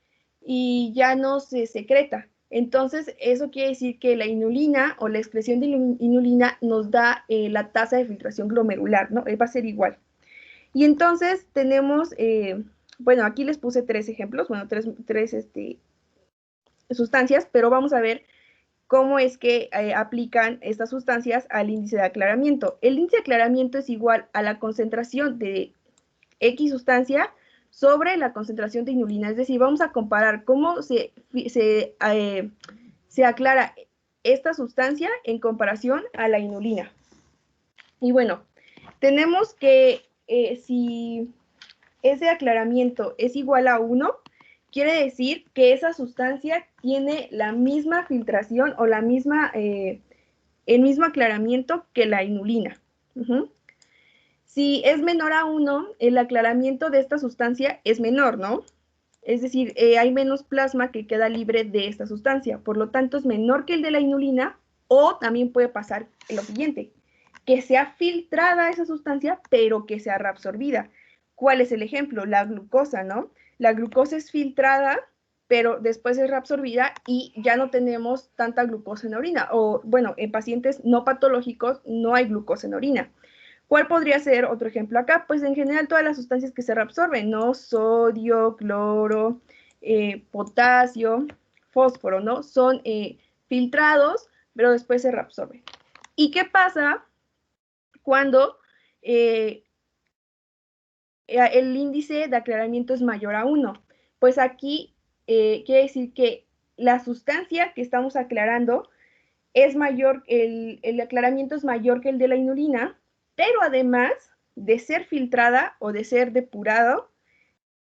y ya no se secreta. Entonces, eso quiere decir que la inulina o la excreción de inulina nos da la tasa de filtración glomerular, ¿no? Va a ser igual. Y entonces tenemos, bueno, aquí les puse 3 ejemplos, bueno, tres sustancias, pero vamos a ver cómo es que aplican estas sustancias al índice de aclaramiento. El índice de aclaramiento es igual a la concentración de X sustancia sobre la concentración de inulina. Es decir, vamos a comparar cómo se aclara esta sustancia en comparación a la inulina. Y bueno, tenemos que si ese aclaramiento es igual a 1, quiere decir que esa sustancia tiene la misma filtración o el mismo aclaramiento que la inulina. Si es menor a 1, el aclaramiento de esta sustancia es menor, ¿no? Es decir, hay menos plasma que queda libre de esta sustancia, por lo tanto es menor que el de la inulina, o también puede pasar lo siguiente, que sea filtrada esa sustancia, pero que sea reabsorbida. ¿Cuál es el ejemplo? La glucosa, ¿no? La glucosa es filtrada, pero después es reabsorbida y ya no tenemos tanta glucosa en la orina. O, bueno, en pacientes no patológicos no hay glucosa en la orina. ¿Cuál podría ser otro ejemplo acá? Pues en general todas las sustancias que se reabsorben, ¿no? Sodio, cloro, potasio, fósforo, ¿no? Son filtrados, pero después se reabsorben. ¿Y qué pasa cuando el índice de aclaramiento es mayor a 1? Pues aquí quiere decir que la sustancia que estamos aclarando es mayor, el aclaramiento es mayor que el de la inulina, pero además de ser filtrada o de ser depurado,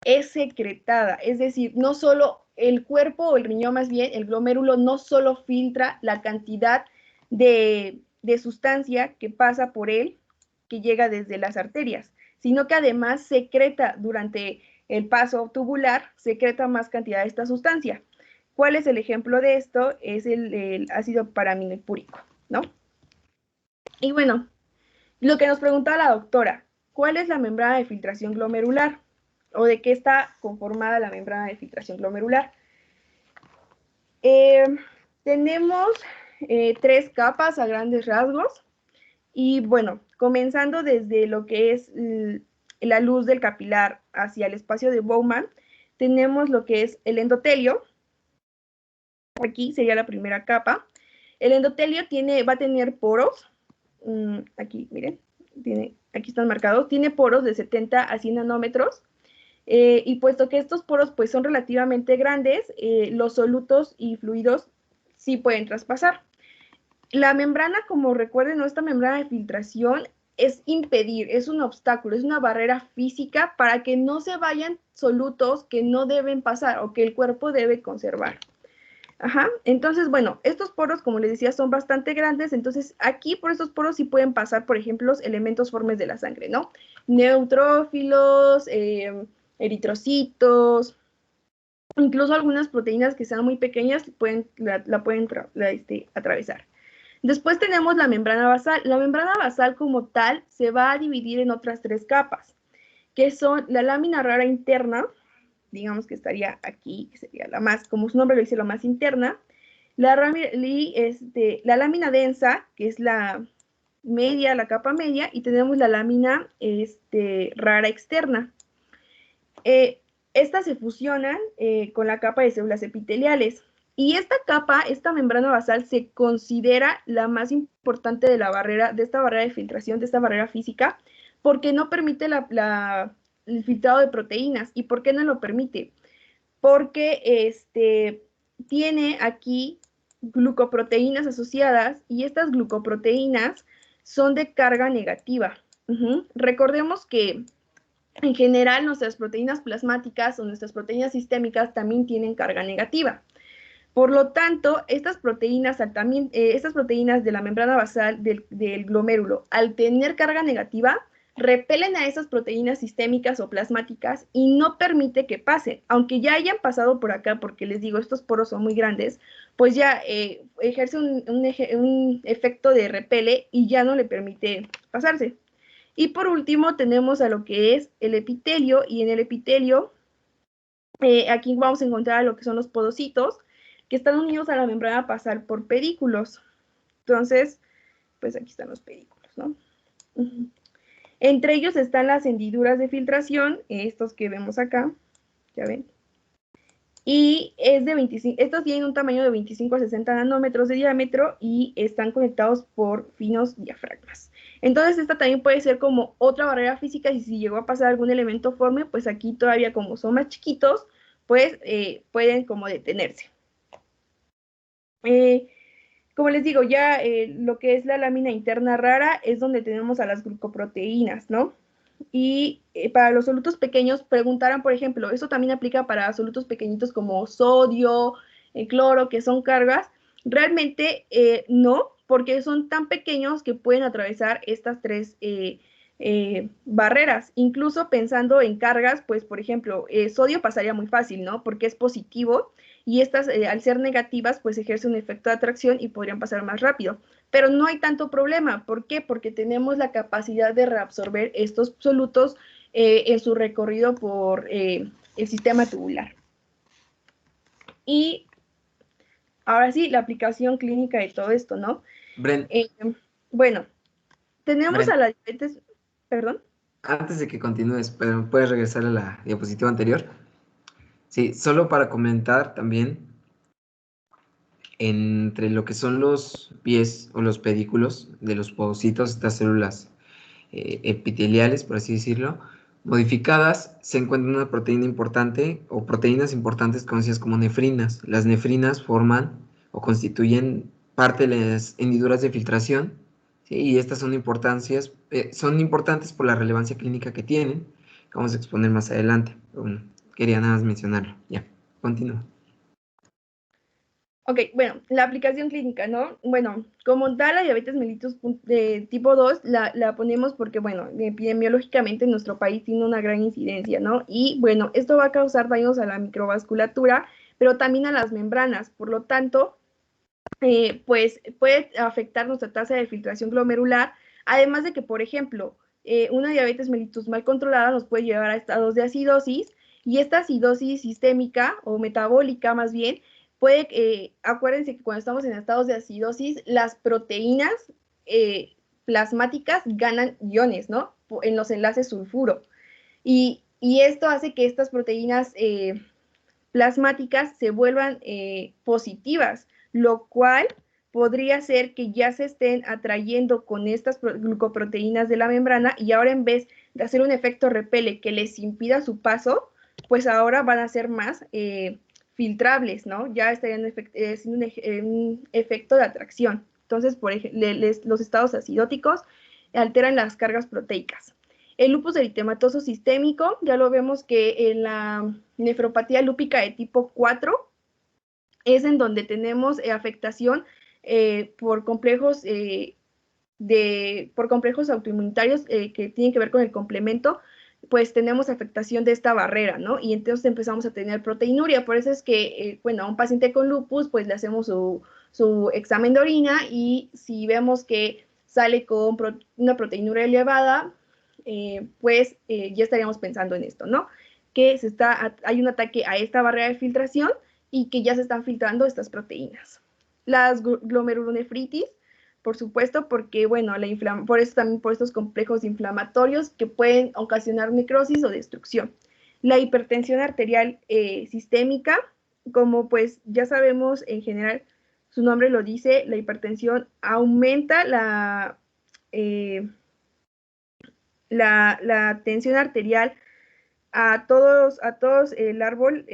es secretada. Es decir, no solo el cuerpo o el riñón más bien, el glomérulo no solo filtra la cantidad de sustancia que pasa por él, que llega desde las arterias, sino que además secreta durante el paso tubular, secreta más cantidad de esta sustancia. ¿Cuál es el ejemplo de esto? Es el ácido paraminilpúrico, ¿no? Y bueno, lo que nos preguntaba la doctora, ¿cuál es la membrana de filtración glomerular? ¿O de qué está conformada la membrana de filtración glomerular? Tenemos 3 capas a grandes rasgos. Y bueno, comenzando desde lo que es la luz del capilar hacia el espacio de Bowman, tenemos lo que es el endotelio. Aquí sería la primera capa. El endotelio va a tener poros. Aquí, miren, aquí están marcados. Tiene poros de 70 a 100 nanómetros. Y puesto que estos poros pues, son relativamente grandes, los solutos y fluidos sí pueden traspasar. La membrana, como recuerden, esta membrana de filtración es impedir, es un obstáculo, es una barrera física para que no se vayan solutos que no deben pasar o que el cuerpo debe conservar. Ajá, entonces, bueno, estos poros, como les decía, son bastante grandes, entonces aquí por estos poros sí pueden pasar, por ejemplo, los elementos formes de la sangre, ¿no? Neutrófilos, eritrocitos, incluso algunas proteínas que sean muy pequeñas la pueden atravesar. Después tenemos la membrana basal. La membrana basal como tal se va a dividir en otras 3 capas, que son la lámina rara interna, digamos que estaría aquí, que sería la más, como su nombre lo dice, la más interna, la lámina densa, que es la media, la capa media, y tenemos la lámina rara externa. Estas se fusionan con la capa de células epiteliales. Y esta capa, esta membrana basal, se considera la más importante de de esta barrera de filtración, de esta barrera física, porque no permite el filtrado de proteínas. ¿Y por qué no lo permite? Porque tiene aquí glucoproteínas asociadas y estas glucoproteínas son de carga negativa. Recordemos que en general nuestras proteínas plasmáticas o nuestras proteínas sistémicas también tienen carga negativa. Por lo tanto, estas proteínas de la membrana basal del glomérulo, al tener carga negativa, repelen a esas proteínas sistémicas o plasmáticas y no permite que pasen. Aunque ya hayan pasado por acá, porque les digo, estos poros son muy grandes, pues ya ejerce un efecto de repele y ya no le permite pasarse. Y por último tenemos a lo que es el epitelio, y en el epitelio aquí vamos a encontrar a lo que son los podocitos, que están unidos a la membrana basal por pedículos. Entonces, pues aquí están los pedículos, ¿no? Entre ellos están las hendiduras de filtración, estos que vemos acá, ya ven. Y estos tienen un tamaño de 25 a 60 nanómetros de diámetro y están conectados por finos diafragmas. Entonces esta también puede ser como otra barrera física, y si llegó a pasar algún elemento forme, pues aquí todavía como son más chiquitos, pues pueden como detenerse. Como les digo, ya lo que es la lámina interna rara es donde tenemos a las glucoproteínas, ¿no? Y para los solutos pequeños, preguntaran, por ejemplo, eso también aplica para solutos pequeñitos como sodio, cloro, que son cargas. Realmente no, porque son tan pequeños que pueden atravesar estas 3 barreras. Incluso pensando en cargas, pues, por ejemplo, sodio pasaría muy fácil, ¿no? Porque es positivo, y estas, al ser negativas, pues ejerce un efecto de atracción y podrían pasar más rápido. Pero no hay tanto problema. ¿Por qué? Porque tenemos la capacidad de reabsorber estos solutos en su recorrido por el sistema tubular. Y ahora sí, la aplicación clínica de todo esto, ¿no? Bren, Bueno, tenemos Bren, a la diabetes, perdón. antes de que continúes, pero puedes regresar a la diapositiva anterior. Sí, solo para comentar también, entre lo que son los pies o los pedículos de los podocitos, estas células epiteliales, por así decirlo, modificadas, se encuentra una proteína importante o proteínas importantes conocidas como nefrinas. Las nefrinas forman o constituyen parte de las hendiduras de filtración, ¿sí? Y estas son importantes por la relevancia clínica que tienen, que vamos a exponer más adelante. Bueno, quería nada más mencionarlo. Ya, continúa. Ok, bueno, la aplicación clínica, ¿no? Bueno, como tal, la diabetes mellitus de tipo 2 la ponemos porque, bueno, epidemiológicamente en nuestro país tiene una gran incidencia, ¿no? Y, bueno, esto va a causar daños a la microvasculatura, pero también a las membranas. Por lo tanto, pues puede afectar nuestra tasa de filtración glomerular, además de que, por ejemplo, una diabetes mellitus mal controlada nos puede llevar a estados de acidosis, y esta acidosis sistémica o metabólica más bien, acuérdense que cuando estamos en estados de acidosis, las proteínas plasmáticas ganan iones, ¿no? En los enlaces sulfuro. Y esto hace que estas proteínas plasmáticas se vuelvan positivas, lo cual podría ser que ya se estén atrayendo con estas glucoproteínas de la membrana, y ahora en vez de hacer un efecto repele que les impida su paso, pues ahora van a ser más filtrables, ¿no? Ya estarían haciendo un efecto de atracción. Entonces, por ejemplo, los estados acidóticos alteran las cargas proteicas. El lupus eritematoso sistémico, ya lo vemos que en la nefropatía lúpica de tipo 4, es en donde tenemos afectación por complejos autoinmunitarios que tienen que ver con el complemento, pues tenemos afectación de esta barrera, ¿no? Y entonces empezamos a tener proteinuria. Por eso es que, bueno, a un paciente con lupus, pues le hacemos su examen de orina y si vemos que sale con una proteinuria elevada, pues ya estaríamos pensando en esto, ¿no? Que hay un ataque a esta barrera de filtración y que ya se están filtrando estas proteínas. Las glomerulonefritis, por supuesto, porque, bueno, por eso también por estos complejos inflamatorios que pueden ocasionar necrosis o destrucción. La hipertensión arterial sistémica, como pues ya sabemos en general, su nombre lo dice, la hipertensión aumenta la tensión arterial a todos el árbol,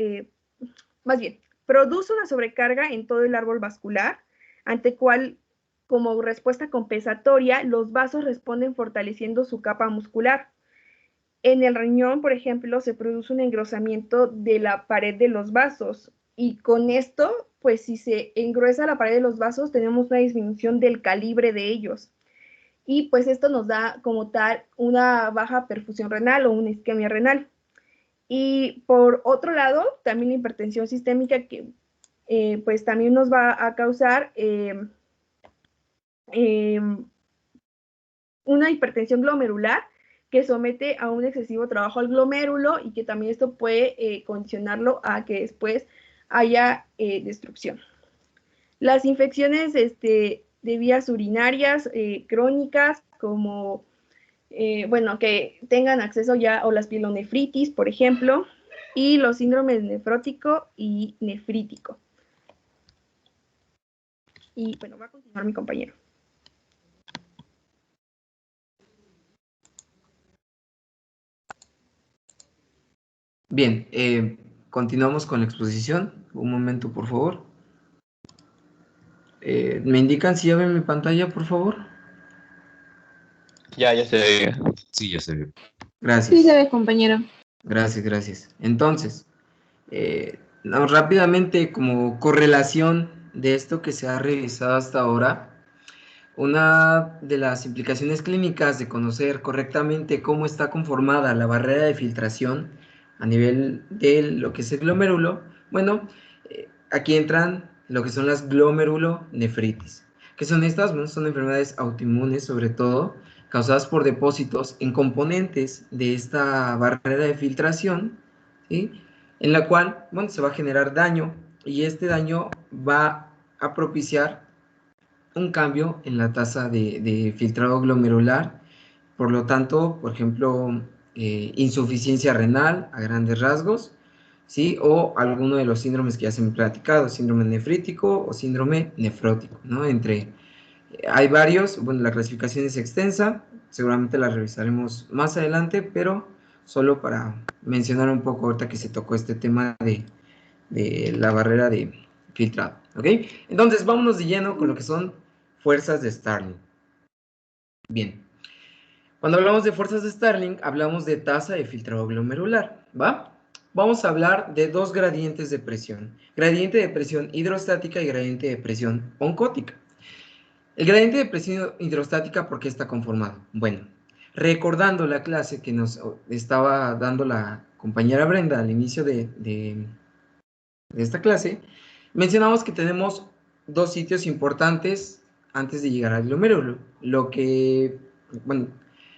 más bien, produce una sobrecarga en todo el árbol vascular, ante cual, como respuesta compensatoria, los vasos responden fortaleciendo su capa muscular. En el riñón, por ejemplo, se produce un engrosamiento de la pared de los vasos, y con esto, pues si se engruesa la pared de los vasos, tenemos una disminución del calibre de ellos. Y pues esto nos da como tal una baja perfusión renal o una isquemia renal. Y por otro lado, también la hipertensión sistémica que pues también nos va a causar una hipertensión glomerular que somete a un excesivo trabajo al glomérulo y que también esto puede condicionarlo a que después haya destrucción. Las infecciones de vías urinarias crónicas como bueno, que tengan acceso ya a las pielonefritis, por ejemplo, y los síndromes nefrótico y nefrítico. Y bueno, va a continuar mi compañero. Bien, continuamos con la exposición. Un momento, por favor. ¿Me indican si ya ven mi pantalla, por favor? Ya se ve. Sí, ya se ve. Gracias. Sí se ve, compañero. Gracias. Entonces, rápidamente, como correlación de esto que se ha revisado hasta ahora, una de las implicaciones clínicas de conocer correctamente cómo está conformada la barrera de filtración a nivel de lo que es el glomérulo, bueno, aquí entran lo que son las glomerulonefritis. ¿Qué son estas? Bueno, son enfermedades autoinmunes, sobre todo, causadas por depósitos en componentes de esta barrera de filtración, ¿sí? En la cual, bueno, se va a generar daño y este daño va a propiciar un cambio en la tasa de filtrado glomerular, por lo tanto, por ejemplo, insuficiencia renal a grandes rasgos, ¿sí? O alguno de los síndromes que ya se han platicado, síndrome nefrítico o síndrome nefrótico, ¿no? Hay varios, bueno, la clasificación es extensa, seguramente la revisaremos más adelante, pero solo para mencionar un poco ahorita que se tocó este tema de la barrera de filtrado, ¿ok? Entonces, vámonos de lleno con lo que son fuerzas de Starling. Bien, cuando hablamos de fuerzas de Starling, hablamos de tasa de filtrado glomerular, ¿va? Vamos a hablar de dos gradientes de presión, gradiente de presión hidrostática y gradiente de presión oncótica. El gradiente de presión hidrostática, ¿por qué está conformado? Bueno, recordando la clase que nos estaba dando la compañera Brenda al inicio de esta clase, mencionamos que tenemos dos sitios importantes antes de llegar al glomérulo,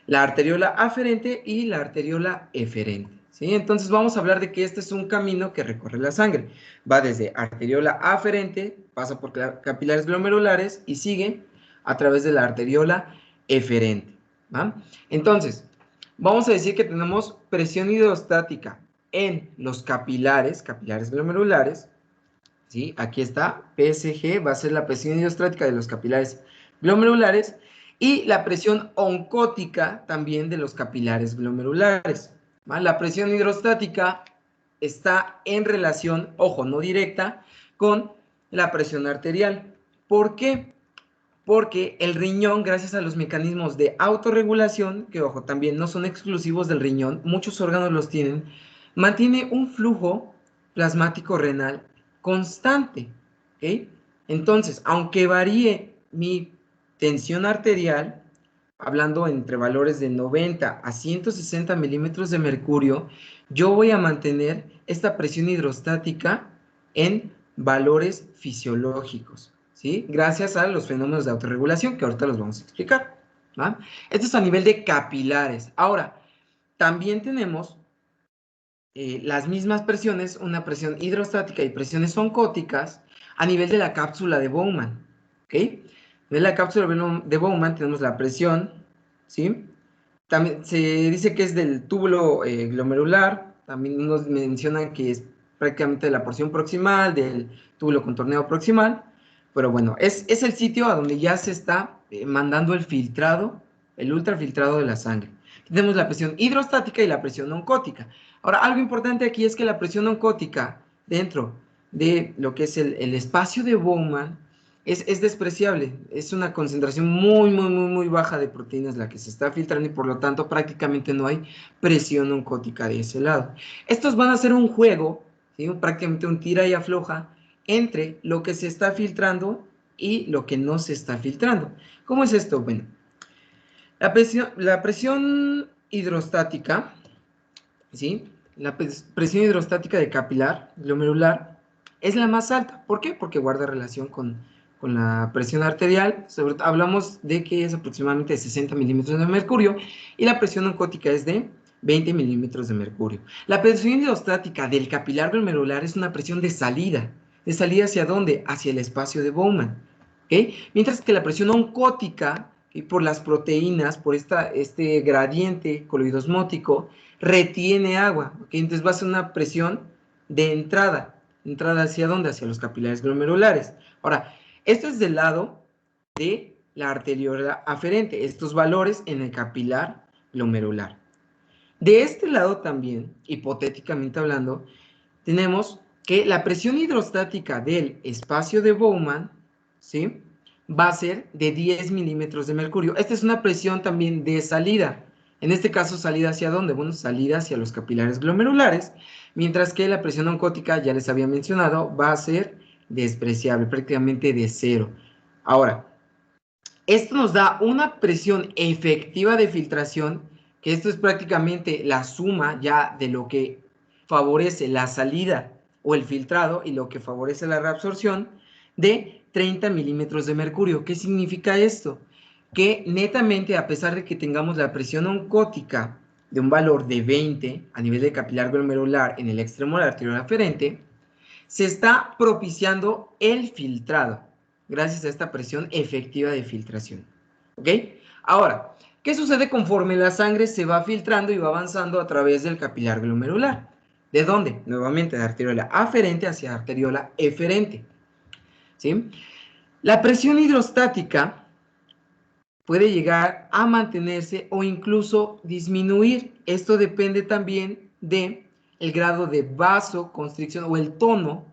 la arteriola aferente y la arteriola eferente, ¿sí? Entonces vamos a hablar de que este es un camino que recorre la sangre, va desde arteriola aferente, pasa por capilares glomerulares y sigue a través de la arteriola eferente, ¿va? Entonces, vamos a decir que tenemos presión hidrostática en los capilares glomerulares, ¿sí? Aquí está, PSG, va a ser la presión hidrostática de los capilares glomerulares y la presión oncótica también de los capilares glomerulares, ¿va? La presión hidrostática está en relación, ojo, no directa, con la presión arterial. ¿Por qué? Porque el riñón, gracias a los mecanismos de autorregulación, que ojo, también no son exclusivos del riñón, muchos órganos los tienen, mantiene un flujo plasmático renal constante, ¿ok? Entonces, aunque varíe mi tensión arterial, hablando entre valores de 90 a 160 milímetros de mercurio, yo voy a mantener esta presión hidrostática en valores fisiológicos, ¿sí? Gracias a los fenómenos de autorregulación que ahorita los vamos a explicar, ¿va? Esto es a nivel de capilares. Ahora, también tenemos las mismas presiones, una presión hidrostática y presiones oncóticas a nivel de la cápsula de Bowman, ¿ok? De la cápsula de Bowman tenemos la presión, ¿sí? También se dice que es del túbulo glomerular, también nos mencionan que es prácticamente la porción proximal del túbulo contorneado proximal, pero bueno, es el sitio a donde ya se está mandando el filtrado, el ultrafiltrado de la sangre. Tenemos la presión hidrostática y la presión oncótica. Ahora, algo importante aquí es que la presión oncótica dentro de lo que es el espacio de Bowman es despreciable. Es una concentración muy baja de proteínas la que se está filtrando y por lo tanto prácticamente no hay presión oncótica de ese lado. Estos van a ser un juego, ¿sí? Prácticamente un tira y afloja entre lo que se está filtrando y lo que no se está filtrando. ¿Cómo es esto? Bueno, la presión hidrostática, ¿sí? La presión hidrostática de capilar, glomerular, es la más alta. ¿Por qué? Porque guarda relación con la presión arterial. Hablamos de que es aproximadamente de 60 milímetros de mercurio y la presión oncótica es de 20 milímetros de mercurio. La presión hidrostática del capilar glomerular es una presión de salida. ¿De salida hacia dónde? Hacia el espacio de Bowman, ¿okay? Mientras que la presión oncótica, ¿okay? Por las proteínas, por este gradiente coloidosmótico, retiene agua, ¿okay? Entonces va a ser una presión de entrada. ¿Entrada hacia dónde? Hacia los capilares glomerulares. Ahora, esto es del lado de la arteriola aferente, estos valores en el capilar glomerular. De este lado también, hipotéticamente hablando, tenemos que la presión hidrostática del espacio de Bowman, ¿sí? Va a ser de 10 milímetros de mercurio. Esta es una presión también de salida. En este caso, ¿salida hacia dónde? Bueno, salida hacia los capilares glomerulares, mientras que la presión oncótica, ya les había mencionado, va a ser despreciable, prácticamente de 0. Ahora, esto nos da una presión efectiva de filtración, que esto es prácticamente la suma ya de lo que favorece la salida o el filtrado y lo que favorece la reabsorción, de 30 milímetros de mercurio. ¿Qué significa esto? Que netamente, a pesar de que tengamos la presión oncótica de un valor de 20 a nivel de capilar glomerular en el extremo de la arteriola aferente, se está propiciando el filtrado gracias a esta presión efectiva de filtración. ¿Ok? Ahora, ¿qué sucede conforme la sangre se va filtrando y va avanzando a través del capilar glomerular? ¿De dónde? Nuevamente, de arteriola aferente hacia arteriola eferente. ¿Sí? La presión hidrostática puede llegar a mantenerse o incluso disminuir. Esto depende también del grado de vasoconstricción o el tono,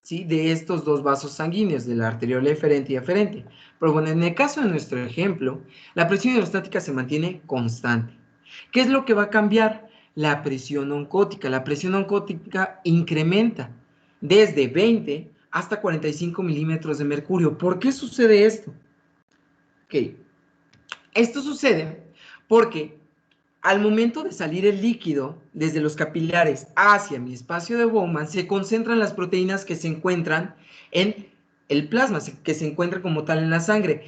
¿sí? De estos dos vasos sanguíneos, de la arteriola eferente y aferente. Pero bueno, en el caso de nuestro ejemplo, la presión hidrostática se mantiene constante. ¿Qué es lo que va a cambiar? La presión oncótica. La presión oncótica incrementa desde 20 hasta 45 milímetros de mercurio. ¿Por qué sucede esto? Ok. Esto sucede porque al momento de salir el líquido desde los capilares hacia mi espacio de Bowman, se concentran las proteínas que se encuentran en el plasma, que se encuentra como tal en la sangre.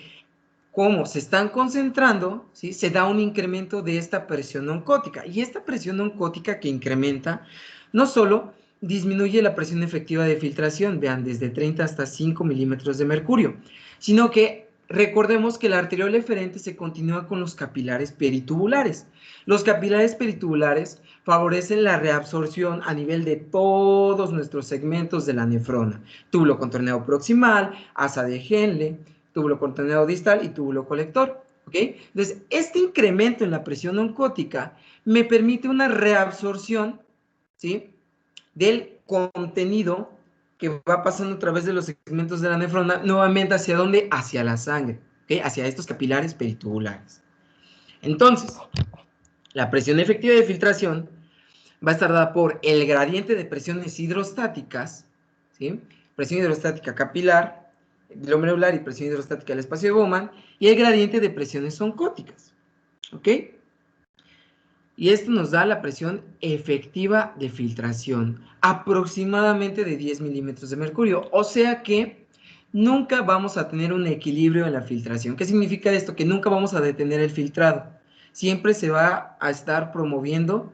Como se están concentrando, ¿sí? Se da un incremento de esta presión oncótica. Y esta presión oncótica que incrementa, no solo disminuye la presión efectiva de filtración, vean, desde 30 hasta 5 milímetros de mercurio, sino que recordemos que la arteriola eferente se continúa con los capilares peritubulares. Los capilares peritubulares favorecen la reabsorción a nivel de todos nuestros segmentos de la nefrona. Túbulo contorneado proximal, asa de Henle, túbulo contorneado distal y túbulo colector. ¿Ok? Entonces, este incremento en la presión oncótica me permite una reabsorción, ¿sí? Del contenido que va pasando a través de los segmentos de la nefrona, nuevamente ¿hacia dónde? Hacia la sangre, ¿okay? Hacia estos capilares peritubulares. Entonces, la presión efectiva de filtración va a estar dada por el gradiente de presiones hidrostáticas, ¿sí? presión hidrostática capilar, glomerular y presión hidrostática del espacio de Bowman, y el gradiente de presiones oncóticas. ¿Ok? Y esto nos da la presión efectiva de filtración, aproximadamente de 10 milímetros de mercurio. O sea que nunca vamos a tener un equilibrio en la filtración. ¿Qué significa esto? Que nunca vamos a detener el filtrado. Siempre se va a estar promoviendo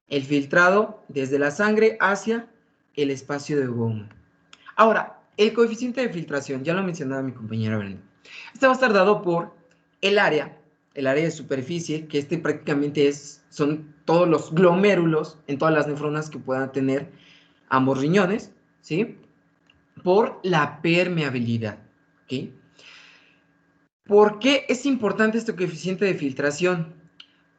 el filtrado desde la sangre hacia el espacio de Bowman. Ahora, el coeficiente de filtración, ya lo mencionaba mi compañera Brenda. Este va a estar dado por el área de superficie, que prácticamente son todos los glomérulos en todas las nefronas que puedan tener ambos riñones, ¿sí? Por la permeabilidad, ¿ok? ¿Por qué es importante este coeficiente de filtración?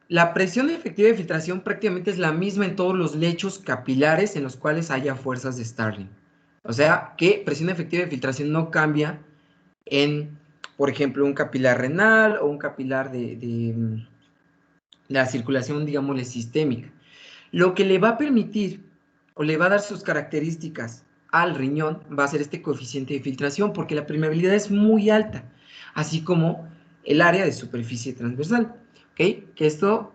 La presión efectiva de filtración prácticamente es la misma en todos los lechos capilares en los cuales haya fuerzas de Starling. O sea, que presión efectiva de filtración no cambia en, por ejemplo, un capilar renal o un capilar de la circulación, digámosle, sistémica. Lo que le va a permitir o le va a dar sus características al riñón va a ser este coeficiente de filtración, porque la permeabilidad es muy alta, así como el área de superficie transversal, ¿ok? Que esto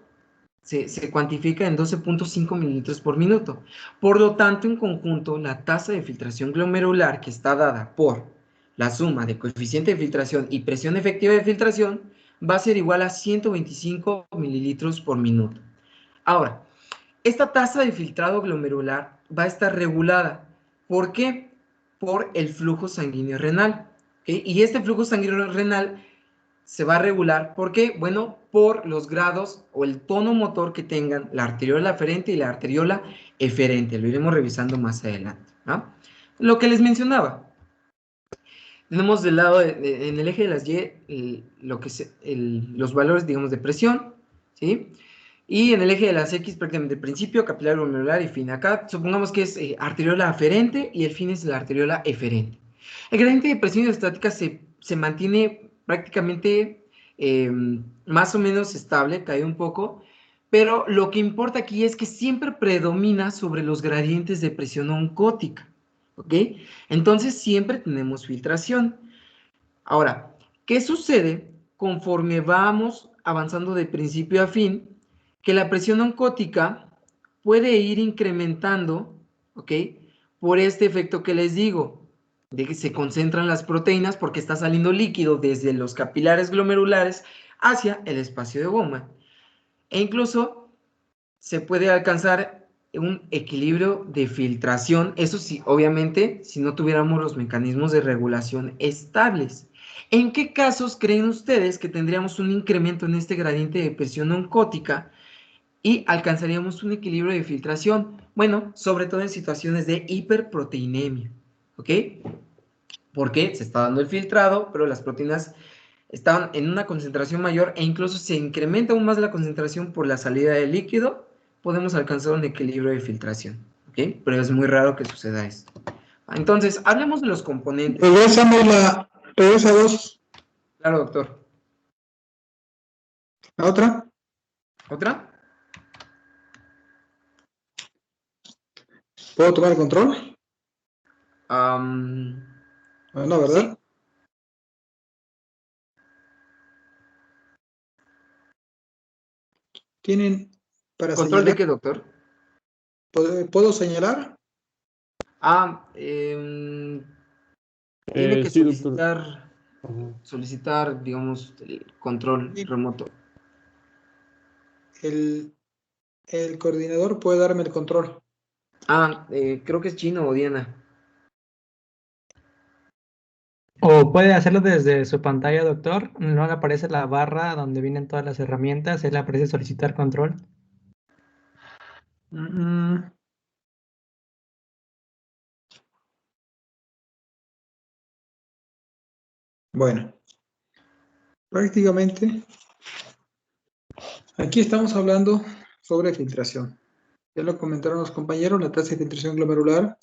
se cuantifica en 12.5 mililitros por minuto. Por lo tanto, en conjunto, la tasa de filtración glomerular, que está dada por la suma de coeficiente de filtración y presión efectiva de filtración, va a ser igual a 125 mililitros por minuto. Ahora, esta tasa de filtrado glomerular va a estar regulada. ¿Por qué? Por el flujo sanguíneo renal. ¿Okay? Y este flujo sanguíneo renal se va a regular, ¿por qué? Bueno, por los grados o el tono motor que tengan la arteriola aferente y la arteriola eferente. Lo iremos revisando más adelante, ¿no? Lo que les mencionaba. Tenemos del lado, en el eje de las Y, los valores, digamos, de presión, ¿sí? Y en el eje de las X, prácticamente principio, capilar, glomerular y fin. Acá supongamos que es arteriola aferente y el fin es la arteriola eferente. El gradiente de presión hidrostática se mantiene prácticamente más o menos estable, cae un poco, pero lo que importa aquí es que siempre predomina sobre los gradientes de presión oncótica, ¿ok? Entonces siempre tenemos filtración. Ahora, ¿qué sucede conforme vamos avanzando de principio a fin? Que la presión oncótica puede ir incrementando, ¿ok? Por este efecto que les digo, de que se concentran las proteínas porque está saliendo líquido desde los capilares glomerulares hacia el espacio de Bowman. E incluso se puede alcanzar un equilibrio de filtración, eso sí, obviamente, si no tuviéramos los mecanismos de regulación estables. ¿En qué casos creen ustedes que tendríamos un incremento en este gradiente de presión oncótica y alcanzaríamos un equilibrio de filtración? Bueno, sobre todo en situaciones de hiperproteinemia, ¿ok? Porque se está dando el filtrado, pero las proteínas están en una concentración mayor e incluso se incrementa aún más la concentración por la salida del líquido, podemos alcanzar un equilibrio de filtración, ¿ok? Pero es muy raro que suceda esto. Entonces, hablemos de los componentes. Regresa 2. Claro, doctor. ¿La otra? ¿Otra? ¿Puedo tomar el control? No, ¿verdad? Sí. ¿Tienen para ¿Control señalar? de qué, doctor? ¿Puedo señalar? Tiene que Sí, doctor. solicitar, digamos, el control remoto. El coordinador puede darme el control. Creo que es Chino o Diana. O puede hacerlo desde su pantalla, doctor. No le aparece la barra donde vienen todas las herramientas. Ahí le aparece solicitar control. Bueno, prácticamente aquí estamos hablando sobre filtración. Ya lo comentaron los compañeros, la tasa de filtración glomerular,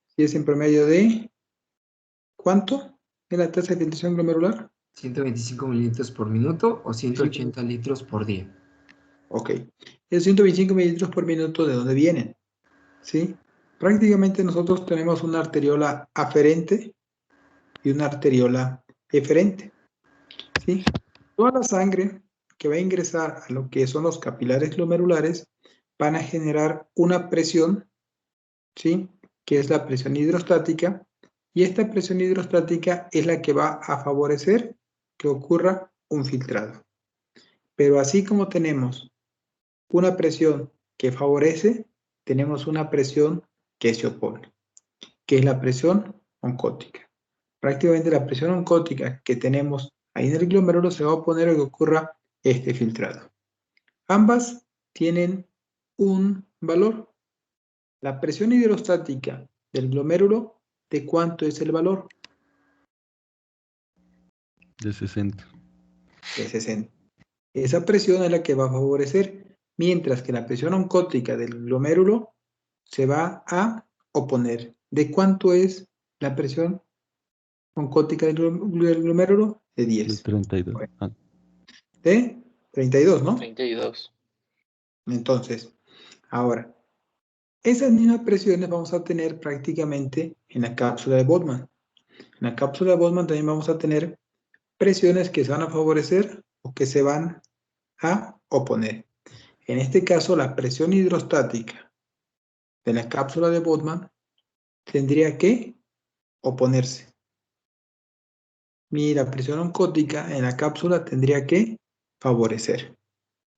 si es en promedio de ¿cuánto es la tasa de filtración glomerular? 125 mililitros por minuto o 180 litros por día. Ok. Es 125 mililitros por minuto, ¿de dónde vienen? ¿Sí? Prácticamente nosotros tenemos una arteriola aferente y una arteriola eferente. ¿Sí? Toda la sangre que va a ingresar a lo que son los capilares glomerulares van a generar una presión, ¿sí? Que es la presión hidrostática, y esta presión hidrostática es la que va a favorecer que ocurra un filtrado. Pero así como tenemos una presión que favorece, tenemos una presión que se opone, que es la presión oncótica. Prácticamente la presión oncótica que tenemos ahí en el glomérulo se va a oponer a que ocurra este filtrado. Ambas tienen un valor. La presión hidrostática del glomérulo, ¿de cuánto es el valor? De 60. De 60. Esa presión es la que va a favorecer, mientras que la presión oncótica del glomérulo se va a oponer. ¿De cuánto es la presión oncótica del glomérulo? De 10. De 32. Bueno, de 32, ¿no? 32. Entonces, ahora, esas mismas presiones vamos a tener prácticamente en la cápsula de Boltzmann. En la cápsula de Boltzmann también vamos a tener presiones que se van a favorecer o que se van a oponer. En este caso, la presión hidrostática de la cápsula de Boltzmann tendría que oponerse. Y la presión oncótica en la cápsula tendría que favorecer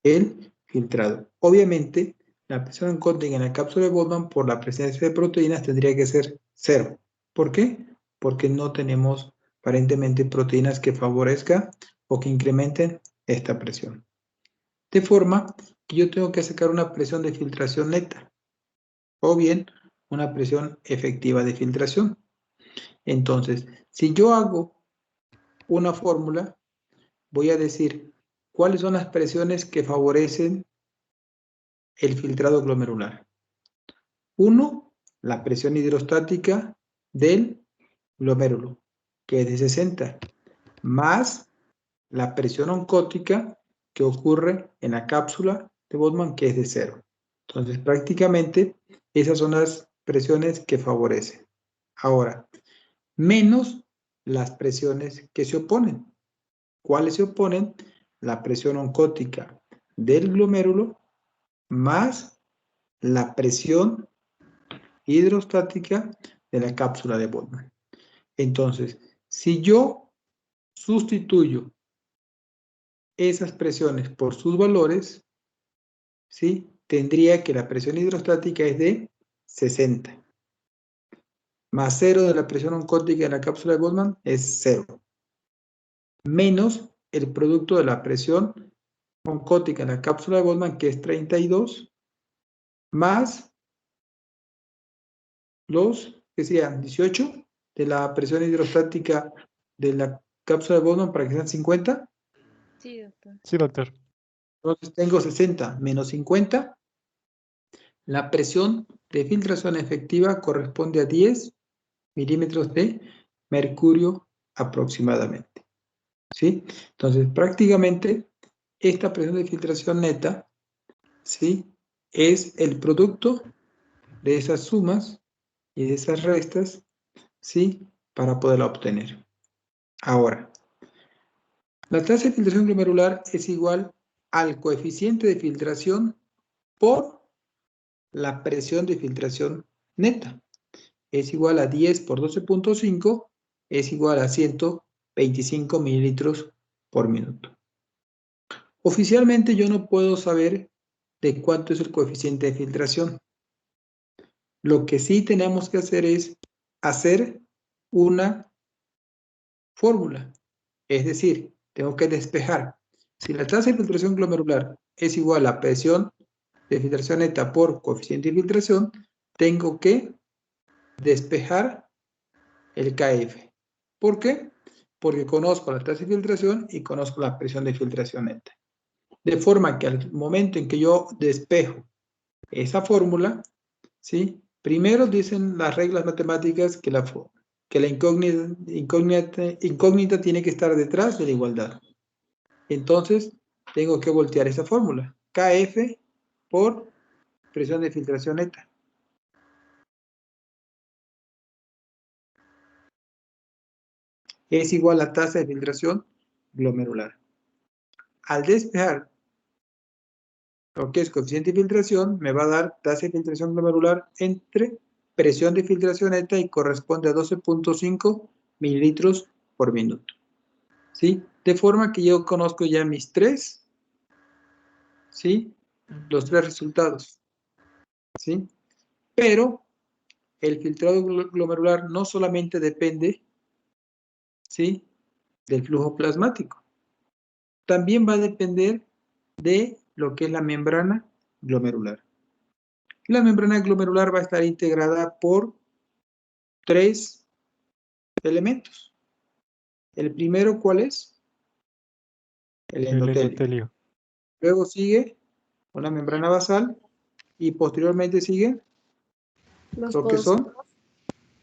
el filtrado. Obviamente, la presión oncótica en la cápsula de Boltzmann por la presencia de proteínas tendría que ser 0. ¿Por qué? Porque no tenemos aparentemente proteínas que favorezcan o que incrementen esta presión. De forma que yo tengo que sacar una presión de filtración neta o bien una presión efectiva de filtración. Entonces, si yo hago una fórmula, voy a decir cuáles son las presiones que favorecen el filtrado glomerular. 1, la presión hidrostática del glomérulo, que es de 60, más la presión oncótica que ocurre en la cápsula de Boltzmann, que es de 0. Entonces, prácticamente, esas son las presiones que favorecen. Ahora, menos las presiones que se oponen. ¿Cuáles se oponen? La presión oncótica del glomérulo más la presión hidrostática de la cápsula de Boltzmann. Entonces, si yo sustituyo esas presiones por sus valores, ¿sí? Tendría que la presión hidrostática es de 60. Más 0 de la presión oncótica de la cápsula de Boltzmann es 0. Menos el producto de la presión oncótica en la cápsula de Boltzmann, que es 32, más los, que sean 18, de la presión hidrostática de la cápsula de Boltzmann para que sean 50. Sí, doctor. Sí, doctor. Entonces tengo 60 menos 50. La presión de filtración efectiva corresponde a 10 milímetros de mercurio aproximadamente. ¿Sí? Entonces, prácticamente, esta presión de filtración neta, ¿sí? Es el producto de esas sumas y de esas restas, ¿sí? Para poderla obtener. Ahora, la tasa de filtración glomerular es igual al coeficiente de filtración por la presión de filtración neta. Es igual a 10 por 12.5, es igual a 125 mililitros por minuto. Oficialmente yo no puedo saber de cuánto es el coeficiente de filtración. Lo que sí tenemos que hacer es hacer una fórmula. Es decir, tengo que despejar. Si la tasa de filtración glomerular es igual a presión de filtración neta por coeficiente de filtración, tengo que despejar el KF. ¿Por qué? Porque conozco la tasa de filtración y conozco la presión de filtración neta. De forma que al momento en que yo despejo esa fórmula, ¿sí? Primero dicen las reglas matemáticas que la incógnita tiene que estar detrás de la igualdad. Entonces, tengo que voltear esa fórmula. KF por presión de filtración neta. es igual a tasa de filtración glomerular. Al despejar lo que es coeficiente de filtración, me va a dar tasa de filtración glomerular entre presión de filtración neta y corresponde a 12.5 mililitros por minuto. ¿Sí? De forma que yo conozco ya mis tres, ¿sí? Los tres resultados, ¿sí? Pero el filtrado glomerular no solamente depende, ¿sí?, del flujo plasmático. También va a depender de lo que es la membrana glomerular. La membrana glomerular va a estar integrada por tres elementos. El primero, ¿cuál es? El El endotelio. endotelio. Luego sigue una membrana basal y posteriormente sigue Los lo que son podocitos.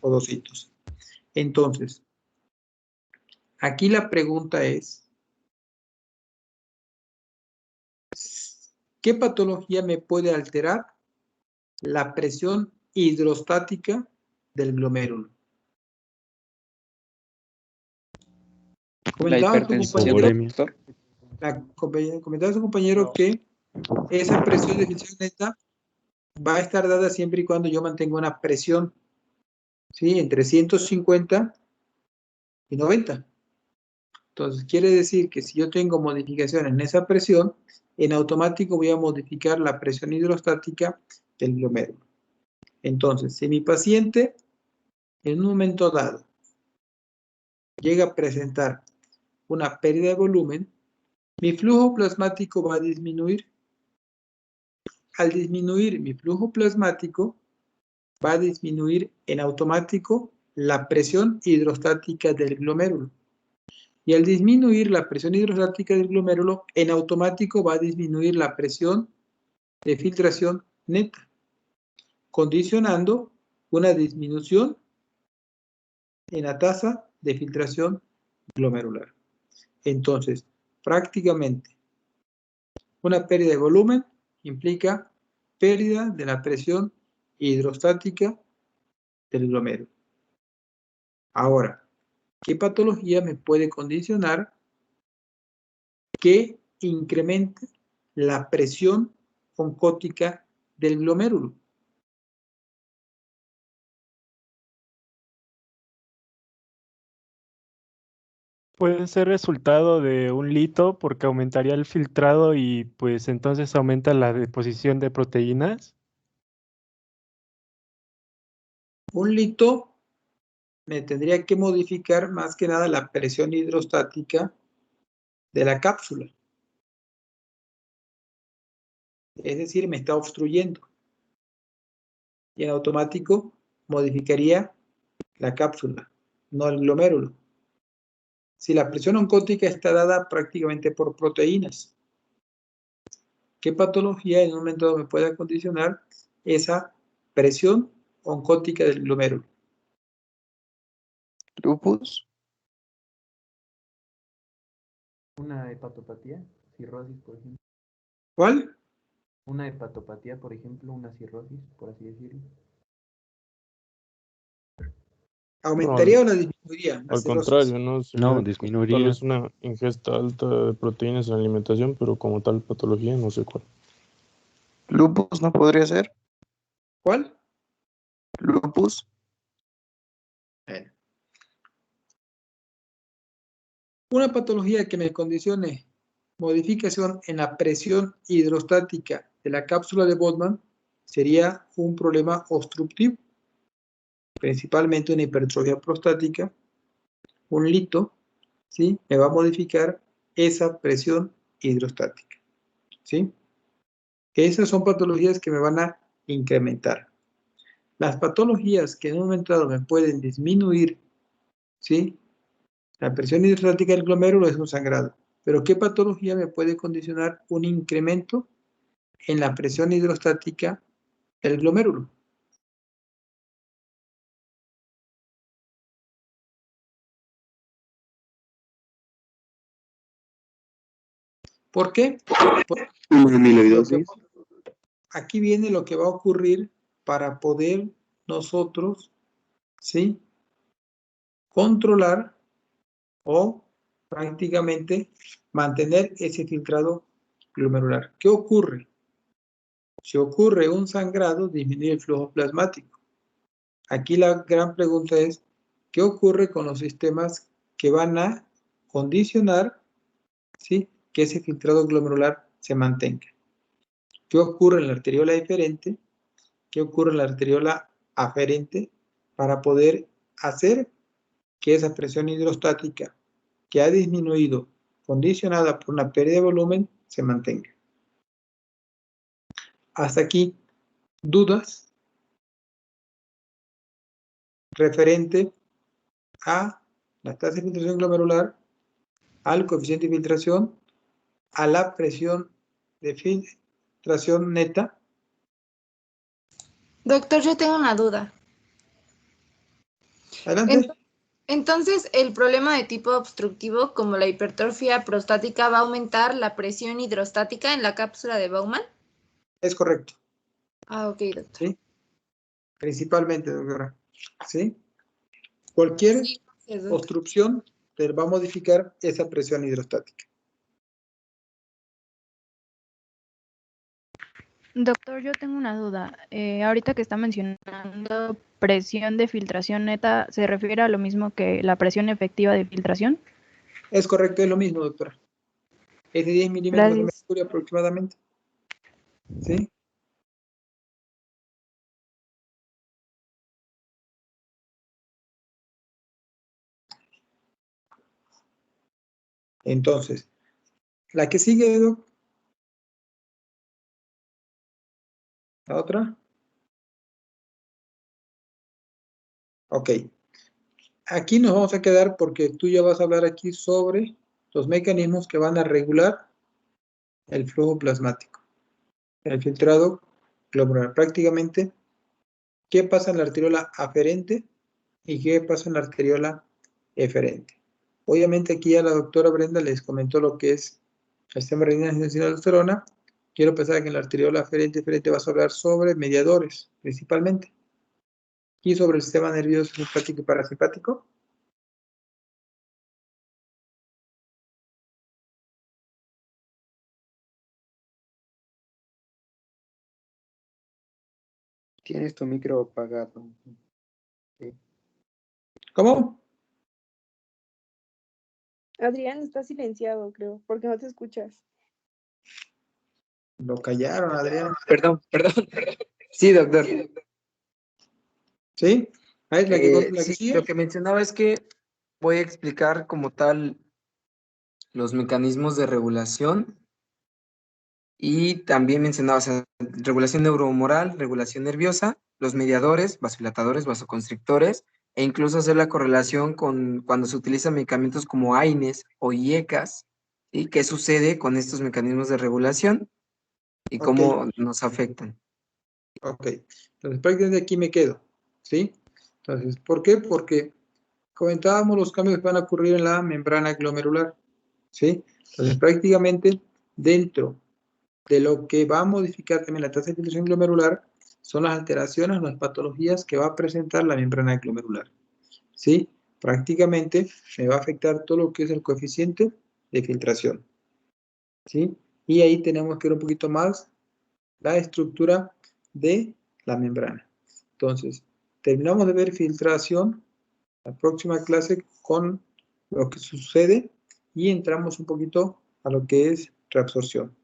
podocitos. Entonces, aquí la pregunta es, ¿qué patología me puede alterar la presión hidrostática del glomérulo? La Comentaba su hipertensión, compañero, doctor. comentaba su compañero que esa presión de filtración neta va a estar dada siempre y cuando yo mantenga una presión, ¿sí?, entre 150 y 90. Entonces, quiere decir que si yo tengo modificación en esa presión, en automático voy a modificar la presión hidrostática del glomérulo. Entonces, si mi paciente en un momento dado llega a presentar una pérdida de volumen, mi flujo plasmático va a disminuir. Al disminuir mi flujo plasmático, va a disminuir en automático la presión hidrostática del glomérulo. Y al disminuir la presión hidrostática del glomérulo, en automático va a disminuir la presión de filtración neta, condicionando una disminución en la tasa de filtración glomerular. Entonces, prácticamente, una pérdida de volumen implica pérdida de la presión hidrostática del glomérulo. Ahora, ¿qué patología me puede condicionar que incremente la presión oncótica del glomérulo? Puede ser resultado de un lito porque aumentaría el filtrado y pues entonces aumenta la deposición de proteínas. Un lito me tendría que modificar más que nada la presión hidrostática de la cápsula. Es decir, me está obstruyendo. Y en automático modificaría la cápsula, no el glomérulo. Si la presión oncótica está dada prácticamente por proteínas, ¿qué patología en un momento dado me puede condicionar esa presión oncótica del glomérulo? Lupus. Una hepatopatía, cirrosis, por ejemplo. ¿Cuál? Una hepatopatía, por ejemplo, una cirrosis, por así decirlo. ¿Aumentaría o la disminuiría? La Al cirrosis. contrario, ¿no? No, Tal disminuiría. vez una ingesta alta de proteínas en la alimentación, pero como tal patología no sé cuál. Lupus no podría ser. ¿Cuál? Lupus. Una patología que me condicione modificación en la presión hidrostática de la cápsula de Bowman sería un problema obstructivo, principalmente una hipertrofia prostática, un lito, ¿sí?, me va a modificar esa presión hidrostática, ¿sí? Esas son patologías que me van a incrementar. Las patologías que en un momento dado me pueden disminuir, ¿sí?, la presión hidrostática del glomérulo es un sangrado. Pero ¿qué patología me puede condicionar un incremento en la presión hidrostática del glomérulo? ¿Por qué? Porque aquí viene lo que va a ocurrir para poder nosotros, ¿sí?, controlar o prácticamente mantener ese filtrado glomerular. ¿Qué ocurre? Si ocurre un sangrado, disminuye el flujo plasmático. Aquí la gran pregunta es, ¿qué ocurre con los sistemas que van a condicionar, ¿sí?, que ese filtrado glomerular se mantenga? ¿Qué ocurre en la arteriola eferente? ¿Qué ocurre en la arteriola aferente para poder hacer que esa presión hidrostática que ha disminuido, condicionada por una pérdida de volumen, se mantenga? Hasta aquí, dudas referente a la tasa de filtración glomerular, al coeficiente de filtración, a la presión de filtración neta. Doctor, yo tengo una duda. Adelante. Entonces, ¿el problema de tipo obstructivo, como la hipertrofia prostática, va a aumentar la presión hidrostática en la cápsula de Bowman? Es correcto. Ah, ok, doctor. ¿Sí? Principalmente, doctora. ¿Sí? Cualquier Sí, gracias, doctor. obstrucción te va a modificar esa presión hidrostática. Doctor, yo tengo una duda. Ahorita que está mencionando presión de filtración neta, ¿se refiere a lo mismo que la presión efectiva de filtración? Es correcto, es lo mismo, doctora. Es de 10 milímetros de Gracias. mercurio aproximadamente. ¿Sí? Entonces, la que sigue, doc. La otra. Ok. Aquí nos vamos a quedar porque tú ya vas a hablar aquí sobre los mecanismos que van a regular el flujo plasmático, el filtrado glomerular. Prácticamente, ¿qué pasa en la arteriola aferente y qué pasa en la arteriola eferente? Obviamente aquí ya la doctora Brenda les comentó lo que es el sistema renina y aldosterona. Quiero pensar que en la arteriola aferente vas a hablar sobre mediadores, principalmente, y sobre el sistema nervioso simpático y parasimpático. Tienes tu micro apagado. Sí. ¿Cómo? Adrián está silenciado, creo, porque no te escuchas. Lo callaron, Adrián. Perdón. Sí, doctor. ¿Sí? Ahí es la que Sí, sigue. lo que mencionaba es que voy a explicar como tal los mecanismos de regulación y también mencionaba, o sea, regulación neurohumoral, regulación nerviosa, los mediadores, vasodilatadores, vasoconstrictores, e incluso hacer la correlación con cuando se utilizan medicamentos como AINES o IECAS, ¿sí? ¿Qué sucede con estos mecanismos de regulación y Ok. cómo nos afectan? Ok. Entonces, prácticamente aquí me quedo. ¿Sí? Entonces, ¿por qué? Porque comentábamos los cambios que van a ocurrir en la membrana glomerular. ¿Sí? Entonces, prácticamente dentro de lo que va a modificar también la tasa de filtración glomerular son las alteraciones, las patologías que va a presentar la membrana glomerular. ¿Sí? Prácticamente me va a afectar todo lo que es el coeficiente de filtración. ¿Sí? Y ahí tenemos que ver un poquito más la estructura de la membrana. Entonces, terminamos de ver filtración, la próxima clase con lo que sucede y entramos un poquito a lo que es reabsorción.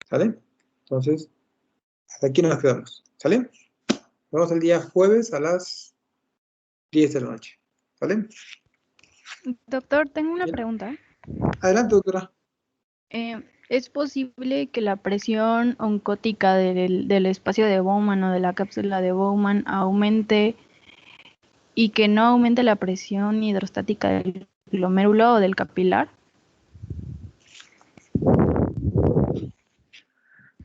¿Sale? Entonces, hasta aquí nos quedamos. ¿Sale? Nos vemos el día jueves a las 10 de la noche. ¿Sale? Doctor, tengo una Bien. pregunta. Adelante, doctora. ¿Es posible que la presión oncótica del espacio de Bowman o de la cápsula de Bowman aumente y que no aumente la presión hidrostática del glomérulo o del capilar?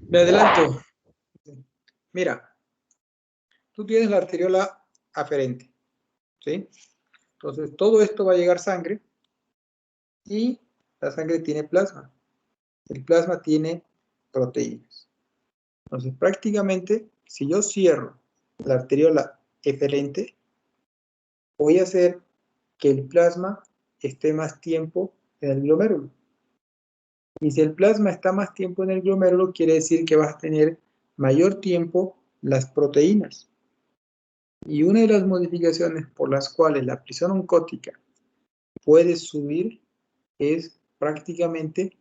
Me adelanto. Mira, tú tienes la arteriola aferente. ¿Sí? Entonces, todo esto va a llegar sangre y la sangre tiene plasma. El plasma tiene proteínas. Entonces, prácticamente, si yo cierro la arteriola eferente, voy a hacer que el plasma esté más tiempo en el glomérulo. Y si el plasma está más tiempo en el glomérulo, quiere decir que vas a tener mayor tiempo las proteínas. Y una de las modificaciones por las cuales la presión oncótica puede subir es prácticamente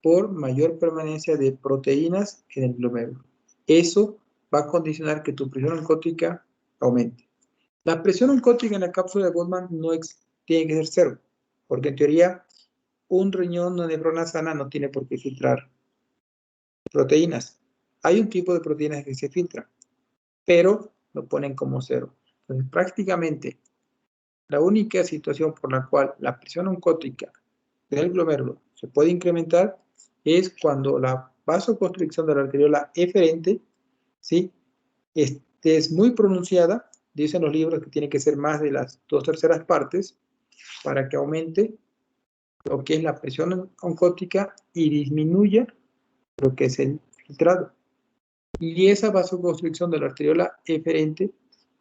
por mayor permanencia de proteínas en el glomérulo. Eso va a condicionar que tu presión oncótica aumente. La presión oncótica en la cápsula de Bowman tiene que ser cero, porque en teoría un riñón, una nefrona sana no tiene por qué filtrar proteínas. Hay un tipo de proteínas que se filtran, pero lo ponen como cero. Entonces, prácticamente, la única situación por la cual la presión oncótica del glomérulo se puede incrementar es cuando la vasoconstricción de la arteriola eferente, ¿sí?, es muy pronunciada. Dicen los libros que tiene que ser más de las 2/3 partes para que aumente lo que es la presión oncótica y disminuya lo que es el filtrado. Y esa vasoconstricción de la arteriola eferente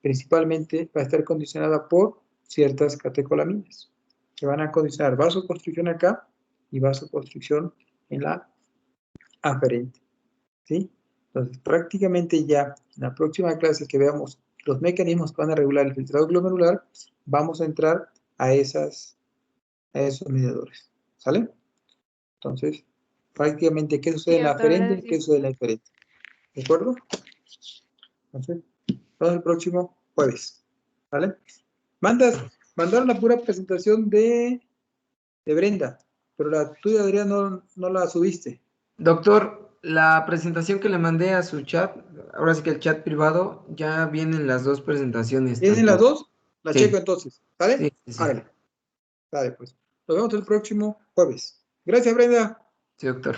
principalmente va a estar condicionada por ciertas catecolaminas, que van a condicionar vasoconstricción acá y vasoconstricción en la aferente, ¿sí? Entonces, prácticamente ya en la próxima clase que veamos los mecanismos que van a regular el filtrado glomerular, vamos a entrar a esos mediadores, ¿sale? Entonces, prácticamente, ¿qué sucede Sí, en la doctor, aferente? gracias. ¿Qué sucede en la eferente? ¿De acuerdo? Entonces, vamos el próximo jueves, ¿vale? Mandaron la pura presentación de Brenda, pero la tuya, Adrián, no la subiste. Doctor, la presentación que le mandé a su chat, ahora sí que el chat privado, ya vienen las dos presentaciones. ¿Tienen las dos? La Sí. checo entonces, ¿vale? Sí, sí, sí. Hágale. Vale, pues. Nos vemos el próximo jueves. Gracias, Brenda. Sí, doctor.